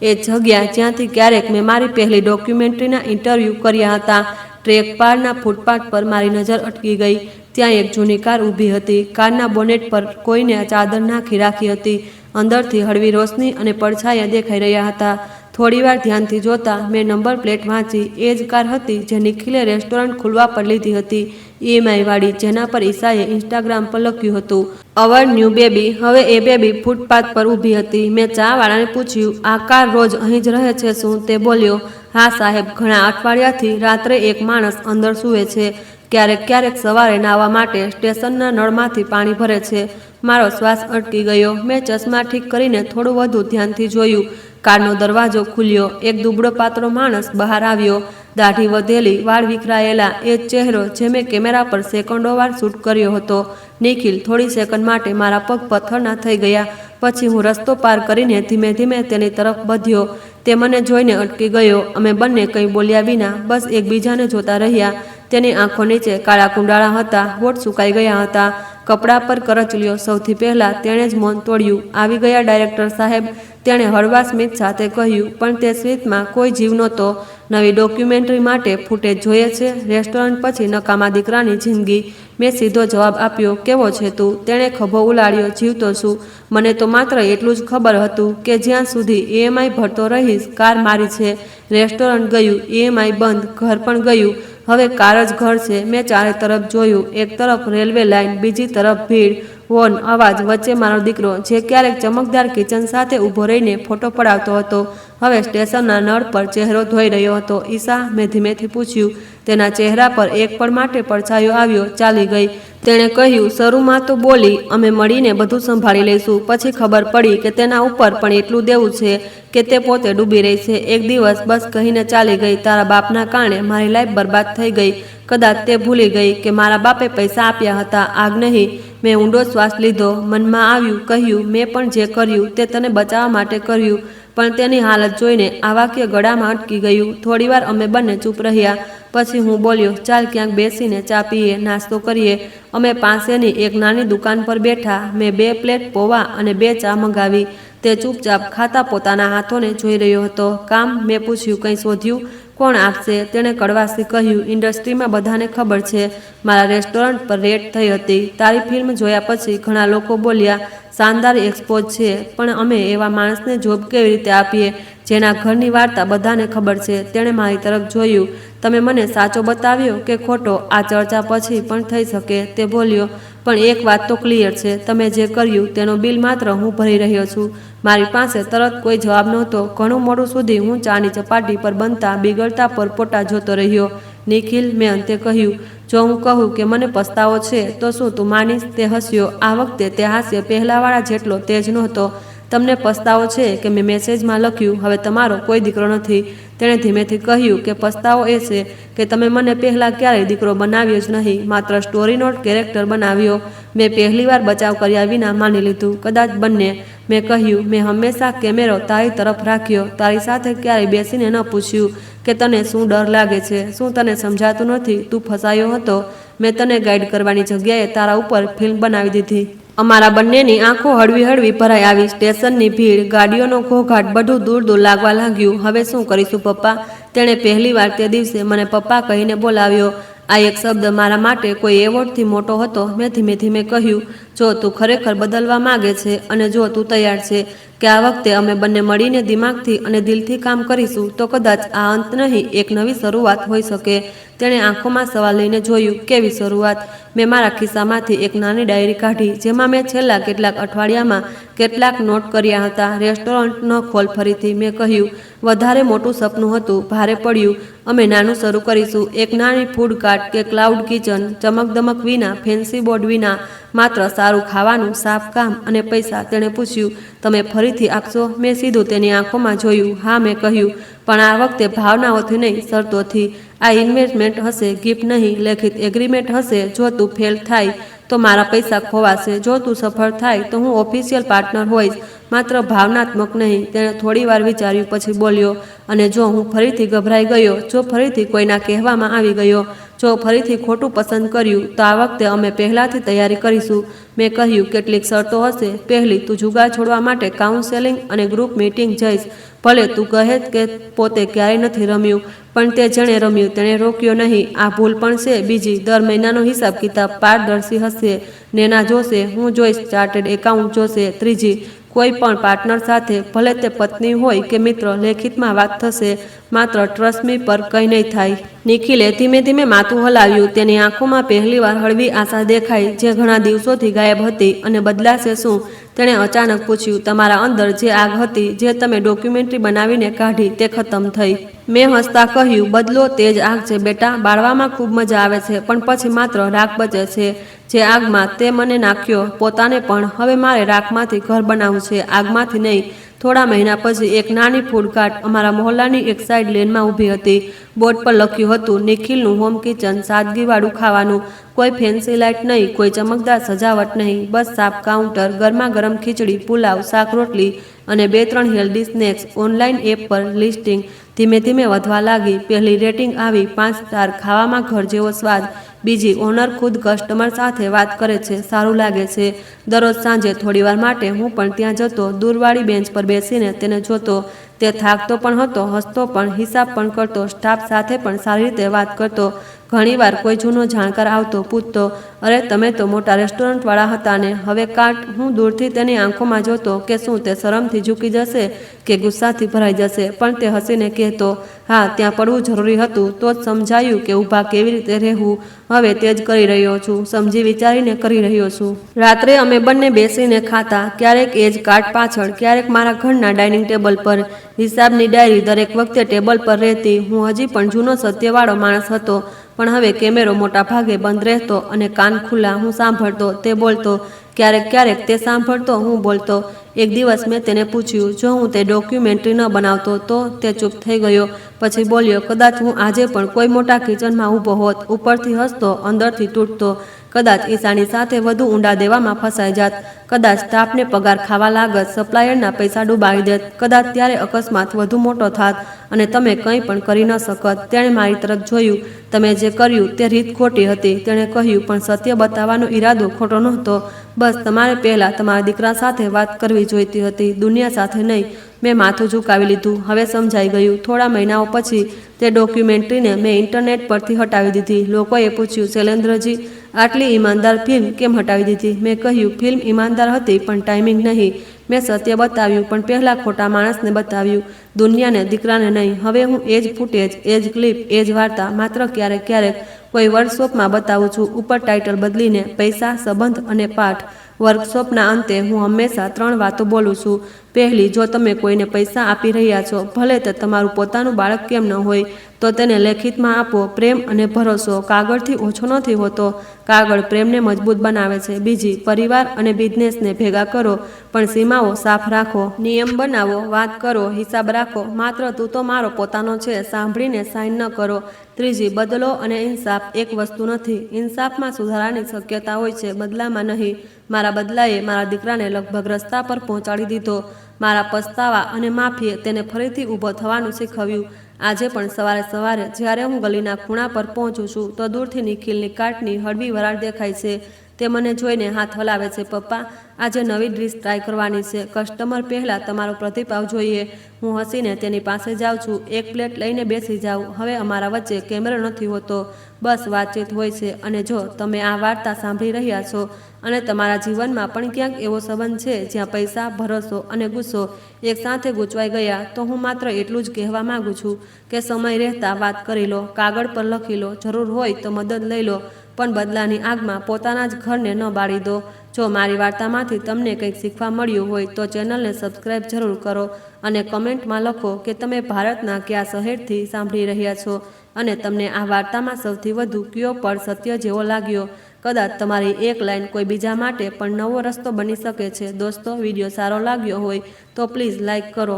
એ જગ્યા જ્યાંથી ક્યારેક મેં મારી પહેલી ડોક્યુમેન્ટરીના ઇન્ટરવ્યૂ કર્યા હતા. ટ્રેક પારના ફૂટપાથ પર મારી નજર અટકી ગઈ. ત્યાં એક જૂની કાર ઊભી હતી. કારના બોનેટ પર કોઈને ચાદર નાખી રાખી હતી. અંદરથી હળવી રોશની અને પડછાયા દેખાઈ રહ્યા હતા. થોડીવાર ધ્યાનથી જોતા મેં નંબર પ્લેટ વાંચી. એ જ કાર હતી જે નિખિલે રેસ્ટોરન્ટ ખુલવા પર લીધી હતી, EMI વાળી, જેના પર ઈશાએ ઇન્સ્ટાગ્રામ પર લખ્યું હતું, અવર ન્યૂ બેબી. હવે એ બેબી ફૂટપાથ પર ઊભી હતી. મેં ચા વાળાને પૂછ્યું, આ કાર રોજ અહીં જ રહે છે શું? તે બોલ્યો, હા સાહેબ, ઘણા અઠવાડિયાથી રાત્રે એક માણસ અંદર સૂવે છે. ક્યારેક ક્યારેક સવારે નાહવા માટે સ્ટેશનના નળમાંથી પાણી ભરે છે. મારો શ્વાસ અટકી ગયો. મેં ચશ્મા ઠીક કરીને થોડું વધુ ધ્યાનથી જોયું. કારનો દરવાજો ખુલ્યો. એક દુબળો પાતળો માણસ બહાર આવ્યો. દાઢી વધેલી, વાળ વિખરાયેલા, એ જ ચહેરો જે મેં કેમેરા પર સેકન્ડોવાર શૂટ કર્યો હતો. નિખિલ. થોડી સેકન્ડ માટે મારા પગ પથ્થરના થઈ ગયા. પછી હું રસ્તો પાર કરીને ધીમે ધીમે તેની તરફ વધ્યો. તે મને જોઈને અટકી ગયો. અમે બંને કંઈ બોલ્યા વિના બસ એકબીજાને જોતા રહ્યા. તેની આંખો નીચે કાળા કુંડાળા હતા, હોઠ સુકાઈ ગયા હતા, કપડા પર કરચલીઓ. સૌથી પહેલાં તેણે જ મૌન તોડ્યું. આવી ગયા ડાયરેક્ટર સાહેબ, તેણે હળવા સ્મિત સાથે કહ્યું, પણ તે સ્મિતમાં કોઈ જીવ નહોતો. નવી ડોક્યુમેન્ટરી માટે ફૂટેજ જોઈએ છે? રેસ્ટોરન્ટ પછી નકામા દીકરાની જિંદગી. મેં સીધો જવાબ આપ્યો, કેવો છે તું? તેણે ખભો ઉલાળ્યો, જીવતો છું. મને તો માત્ર એટલું જ ખબર હતું કે જ્યાં સુધી EMI ભરતો રહીશ, કાર મારી છે. રેસ્ટોરન્ટ ગયું, EMI બંધ, ઘર પણ ગયું. હવે કાર જ ઘર છે. મેં ચારે તરફ જોયું. એક તરફ રેલવે લાઇન, બીજી તરફ ભીડ, હોર્ન, અવાજ, વચ્ચે મારો દીકરો જે ક્યારેક ચમકદાર કિચન સાથે ઊભો રહીને ફોટો પડાવતો હતો, હવે સ્ટેશનના નળ પર ચહેરો ધોઈ રહ્યો હતો. ઈશા? મેં ધીમેથી પૂછ્યું. તેના ચહેરા પર એક પળ માટે પડછાયો આવ્યો. ચાલી ગઈ. તેણે કહ્યું, શરૂમાં તો બોલી, અમે મળીને બધું સંભાળી લઈશું. પછી ખબર પડી કે તેના ઉપર પણ એટલું દેવું છે કે તે પોતે ડૂબી રહી છે. એક દિવસ બસ કહીને ચાલી ગઈ, તારા બાપના કારણે મારી લાઈફ બરબાદ થઈ ગઈ. કદાચ તે ભૂલી ગઈ કે મારા બાપે પૈસા આપ્યા હતા, આગ નહીં. મેં ઊંડો શ્વાસ લીધો. મનમાં આવ્યું, કહ્યું, મેં પણ જે કર્યું તે તને બચાવવા માટે કર્યું. પણ તેની હાલત જોઈને આ વાક્ય ગળામાં અટકી ગયું. થોડીવાર અમે બંને ચૂપ રહ્યા. પછી હું બોલ્યો, ચાલ ક્યાંક બેસીને ચા પીએ, નાસ્તો કરીએ. અમે પાસેની એક નાની દુકાન પર બેઠા. મેં 2 પ્લેટ પૌવા અને 2 ચા મંગાવી. તે ચૂપચાપ ખાતા પોતાના હાથોને જોઈ રહ્યો હતો. કામ? મેં પૂછ્યું, કંઈ શોધ્યું? કોણ આપશે? તેણે કડવાશથી કહ્યું, ઇન્ડસ્ટ્રીમાં બધાને ખબર છે મારા રેસ્ટોરન્ટ પર રેડ થઈ હતી. તારી ફિલ્મ જોયા પછી ઘણા લોકો બોલ્યા, શાનદાર એક્સપોઝ છે, પણ અમે એવા માણસને જોબ કેવી રીતે આપીએ જેના ઘરની વાર્તા બધાને ખબર છે? તેણે મારી તરફ જોયું. તમે મને સાચો બતાવ્યો કે ખોટો? આ ચર્ચા પછી પણ થઈ શકે, તે બોલ્યો. પણ એક વાત તો ક્લિયર છે, તમે જે કર્યું તેનો બિલ માત્ર હું ભરી રહ્યો છું. મારી પાસે તરત કોઈ જવાબ નહોતો. ઘણું મોડું સુધી હું ચાની ચપાટી પર બનતા બિગડતા પરપોટા જોતો રહ્યો. નિખિલ, મેં અંતે કહ્યું, જો હું કહું કે મને પસ્તાવો છે તો શું તું માનીશ? તે હસ્યો. આ વખતે તે હાસ્ય પહેલાંવાળા જેટલો તેજ નહોતો. તમને પસ્તાવો છે કે મેં મેસેજમાં લખ્યું, હવે તમારો કોઈ દીકરો નથી? તેણે ધીમેથી કહ્યું કે પસ્તાવો એ છે કે તમે મને પહેલાં ક્યારેય દીકરો બનાવ્યો જ નહીં, માત્ર સ્ટોરી નોટ કેરેક્ટર બનાવ્યો. મેં પહેલીવાર બચાવ કર્યા વિના માની લીધું, કદાચ બંને. મેં કહ્યું, મેં હંમેશા કેમેરો તારી તરફ રાખ્યો, તારી સાથે ક્યારેય બેસીને ન પૂછ્યું કે તને શું ડર લાગે છે, શું તને સમજાતું નથી, તું ફસાયો હતો. મેં તને ગાઈડ કરવાની જગ્યાએ તારા ઉપર ફિલ્મ બનાવી દીધી. અમારા બંનેની આંખો હળવી હળવી ભરાઈ આવી. સ્ટેશનની ભીડ, ગાડીઓનો ઘોઘાટ, બધું દૂર દૂર લાગવા લાગ્યું. હવે શું કરીશું પપ્પા? તેણે પહેલીવાર તે દિવસે મને પપ્પા કહીને બોલાવ્યો. આ એક શબ્દ મારા માટે કોઈ એવોર્ડથી મોટો હતો. મેં ધીમે ધીમે કહ્યું, જો તું ખરેખર બદલવા માગે છે અને જો તું તૈયાર છે કે આ વખતે અમે બંને મળીને દિમાગથી અને દિલથી કામ કરીશું, તો કદાચ આ અંત નહીં, એક નવી શરૂઆત હોઈ શકે. તેણે આંખોમાં સવાલ લઈને જોયું. કેવી શરૂઆત? મેં મારા ખિસ્સામાંથી એક નાની ડાયરી કાઢી, જેમાં મેં છેલ્લા કેટલાક અઠવાડિયામાં કેટલાક નોટ કર્યા હતા. રેસ્ટોરન્ટ ન ખોલ ફરીથી, મેં કહ્યું. વધારે મોટું સપનું હતું, ભારે પડ્યું. અમે નાનું શરૂ કરીશું, એક નાની ફૂડ કાર્ટ કે ક્લાઉડ કિચન, ચમકદમક વિના, ફેન્સી બોર્ડ વિના, માત્ર સારું ખાવાનું, સાફ કામ અને પૈસા. તેણે પૂછ્યું, તમે ફરીથી આપશો? મેં સીધું તેની આંખોમાં જોયું. હા, મેં કહ્યું. પણ આ વખતે ભાવનાઓથી નહીં, શરતોથી. આ ઇન્વેસ્ટમેન્ટ હશે, ગિફ્ટ નહીં. લેખિત એગ્રીમેન્ટ હશે. જો તું ફેલ થાય તો મારા પૈસા ખોવાશે. જો તું સફળ થાય તો હું ઓફિશિયલ પાર્ટનર હોઈશ, માત્ર ભાવનાત્મક નહીં. તેણે થોડી વાર વિચાર્યું, પછી બોલ્યો, અને જો હું ફરીથી ગભરાઈ ગયો, જો ફરીથી કોઈના કહેવામાં આવી ગયો, જો ફરીથી ખોટું પસંદ કર્યું, તો આ વખતે અમે પહેલાંથી તૈયારી કરીશું. મેં કહ્યું, કેટલીક શરતો હશે. પહેલી, તું જુગાર છોડવા માટે કાઉન્સેલિંગ અને ગ્રુપ મીટિંગ જઈશ. ભલે તું કહે કે પોતે ક્યારેય નથી રમ્યું, પણ તે જેણે રમ્યું તેણે રોક્યો નહીં. આ ભૂલ પણ છે. બીજી, દર મહિનાનો હિસાબ કિતાબ પારદર્શી હશે. નેના જોશે, હું જોઈશ, ચાર્ટેડ એકાઉન્ટ જોશે. ત્રીજી, કોઈ પણ પાર્ટનર સાથે, ભલે તે પત્ની હોય કે મિત્ર, લેખિતમાં વાત થશે. માત્ર ટ્રસ્ટ મી પર કંઈ નહીં થાય. નિખિલે ધીમે ધીમે માથું હલાવ્યું. તેની આંખોમાં પહેલીવાર હળવી આશા દેખાઈ, જે ઘણા દિવસોથી ગાયબ હતી. અને બદલાશે શું? તેણે અચાનક પૂછ્યું. તમારા અંદર જે આગ હતી, જે તમે ડોક્યુમેન્ટરી બનાવીને કાઢી, તે ખતમ થઈ. મેં હસતા કહ્યું, બદલો તે જ આગ છે બેટા. બાળવામાં ખૂબ મજા આવે છે, પણ પછી માત્ર રાખ બચે છે. જે આગમાં તે મને નાખ્યો, પોતાને પણ. હવે મારે રાખમાંથી ઘર બનાવવું છે, આગમાંથી નહીં. થોડા મહિના પછી એક નાની ફૂડ કાર્ટ અમારા મહોલ્લાની એક સાઈડ લેનમાં ઊભી હતી. બોર્ડ પર લખ્યું હતું, નિખિલનું હોમ કિચન. સાદગીવાળું ખાવાનું, કોઈ ફેન્સી લાઇટ નહીં, કોઈ ચમકદાર સજાવટ નહીં, બસ સાફ કાઉન્ટર, ગરમા ગરમ ખીચડી, પુલાવ, શાક રોટલી અને 2-3 હેલ્ધી સ્નેક્સ. ઓનલાઈન એપ પર લિસ્ટિંગ ધીમે ધીમે વધવા લાગી. પહેલી રેટિંગ આવી, 5 સ્ટાર, ખાવામાં ઘર જેવો સ્વાદ. બીજી, ઓનર ખુદ કસ્ટમર સાથે વાત કરે છે, સારું લાગે છે. દરરોજ સાંજે થોડીવાર માટે હું પણ ત્યાં જતો, દૂરવાળી બેન્ચ પર બેસીને તેને જોતો. તે થાકતો પણ હતો, હસતો પણ, હિસાબ પણ કરતો, સ્ટાફ સાથે પણ સારી રીતે વાત કરતો. ઘણીવાર કોઈ જૂનો જાણકાર આવતો, પૂછતો, અરે તમે તો મોટા રેસ્ટોરન્ટવાળા હતા ને, હવે કાર્ટ? હું દૂરથી તેની આંખોમાં જોતો કે શું તે શરમથી ઝૂકી જશે કે ગુસ્સાથી ભરાઈ જશે. પણ તે હસીને કહેતો, હા, ત્યાં પડવું જરૂરી હતું. તો જ સમજાયું કે ઊભા કેવી રીતે રહેવું. હવે તે જ કરી રહ્યો છું, સમજી વિચારીને કરી રહ્યો છું. રાત્રે અમે બંને બેસીને ખાતા, ક્યારેક એ જ કાર્ટ પાછળ, ક્યારેક મારા ઘરના ડાઇનિંગ ટેબલ પર. હિસાબની ડાયરી દરેક વખતે ટેબલ પર રહેતી. હું હજી પણ જૂનો સત્યવાળો માણસ હતો, પણ હવે કેમેરો મોટા ભાગે બંધ રહેતો અને કાન ખુલ્લા. હું સાંભળતો, તે બોલતો. ક્યારેક ક્યારેક તે સાંભળતો, હું બોલતો. એક દિવસ મેં તેને પૂછ્યું, જો હું તે ડોક્યુમેન્ટરી ન બનાવતો તો? તે ચૂપ થઈ ગયો. પછી બોલ્યો, કદાચ હું આજે પણ કોઈ મોટા કિચનમાં ઊભો હોત, ઉપરથી હસતો, અંદરથી તૂટતો. કદાચ ઈશાની સાથે વધુ ઊંડા દેવામાં ફસાઈ જાત. કદાચ સ્ટાફને પગાર ખાવા લાગત, સપ્લાયરના પૈસા ડૂબાવી દેત. કદાચ ત્યારે અકસ્માત વધુ મોટો થાત અને તમે કંઈ પણ કરી ન શકત. તેણે મારી તરફ જોયું. તમે જે કર્યું તે રીત ખોટી હતી. તેણે કહ્યું, પણ સત્ય બતાવવાનો ઈરાદો ખોટો નહોતો. બસ તમારે પહેલાં તમારા દીકરા સાથે વાત કરવી જોઈતી હતી, દુનિયા સાથે નહીં. મેં માથું ઝુકાવી લીધું. હવે સમજાઈ ગયું. થોડા મહિનાઓ પછી તે ડોક્યુમેન્ટરીને મેં ઇન્ટરનેટ પરથી હટાવી દીધી. લોકોએ પૂછ્યું, શૈલેન્દ્રજી, આટલી ઈમાનદાર ફિલ્મ કેમ હટાવી દીધી? મેં કહ્યું, ફિલ્મ ઈમાનદાર હતી, પણ ટાઈમિંગ નહીં. મેં સત્ય બતાવ્યું, પણ પહેલાં ખોટા માણસને બતાવ્યું, દુનિયાને, દીકરાને નહીં. હવે હું એ જ ફૂટેજ, એ જ ક્લિપ, એ જ વાર્તા, માત્ર ક્યારેક ક્યારેક કોઈ વર્કશોપમાં બતાવું છું. ઉપર ટાઇટલ બદલીને, પૈસા, સંબંધ અને પાઠ. વર્કશોપના અંતે હું હંમેશા 3 વાતો બોલું છું. પહેલી, જો તમે કોઈને પૈસા આપી રહ્યા છો, ભલે તે તમારું પોતાનું બાળક કેમ ન હોય, તો તેને લેખિતમાં આપો. પ્રેમ અને ભરોસો કાગળથી ઓછો નથી હોતો. કાગળ પ્રેમને મજબૂત બનાવે છે. બીજી, પરિવાર અને બિઝનેસને ભેગા કરો, પણ સીમાઓ સાફ રાખો. નિયમ બનાવો, વાત કરો, હિસાબ રાખો. માત્ર તું તો મારો પોતાનો છે સાંભળીને સાઇન ન કરો. ત્રીજી, બદલો અને ઇન્સાફ એક વસ્તુ નથી. ઇન્સાફમાં સુધારાની શક્યતા હોય છે, બદલામાં નહીં. મારા બદલાએ મારા દીકરાને લગભગ રસ્તા પર પહોંચાડી દીધો. મારા પસ્તાવા અને માફીએ તેને ફરીથી ઊભો થવાનું શીખવ્યું. આજે પણ સવારે સવારે જ્યારે હું ગલીના ખૂણા પર પહોંચું છું, તો દૂરથી નિખિલની કાર્ટની હળવી વરાળ દેખાય છે. તે મને જોઈને હાથ હલાવે છે. પપ્પા, આજે નવી ડિશ ટ્રાય કરવાની છે. કસ્ટમર પહેલાં તમારો પ્રતિભાવ જોઈએ. હું હસીને તેની પાસે જાઉં છું. એક પ્લેટ લઈને બેસી જાઉં. હવે અમારા વચ્ચે કેમેરો નથી હોતો, બસ વાતચીત હોય છે. અને જો તમે આ વાર્તા સાંભળી રહ્યા છો અને તમારા જીવનમાં પણ ક્યાંક એવો સંબંધ છે જ્યાં પૈસા, ભરોસો અને ગુસ્સો એકસાથે ગૂંચવાઈ ગયા, તો હું માત્ર એટલું જ કહેવા માંગુ છું કે સમય રહેતા વાત કરી લો, કાગળ પર લખી લો, જરૂર હોય તો મદદ લઈ લો, પણ બદલાની આગમાં પોતાના જ ઘરને ન બાળી દો. જો મારી વાર્તામાંથી તમને કંઈક શીખવા મળ્યું હોય તો ચેનલને સબસ્ક્રાઈબ જરૂર કરો અને કમેન્ટમાં લખો કે તમે ભારતના કયા શહેરથી સાંભળી રહ્યા છો અને તમને આ વાર્તામાં સૌથી વધુ કયો પળ સત્ય જેવો લાગ્યો. કદાચ તમારી એક લાઈન કોઈ બીજા માટે પણ નવો રસ્તો બની શકે છે. દોસ્તો, વિડીયો સારો લાગ્યો હોય તો પ્લીઝ લાઈક કરો.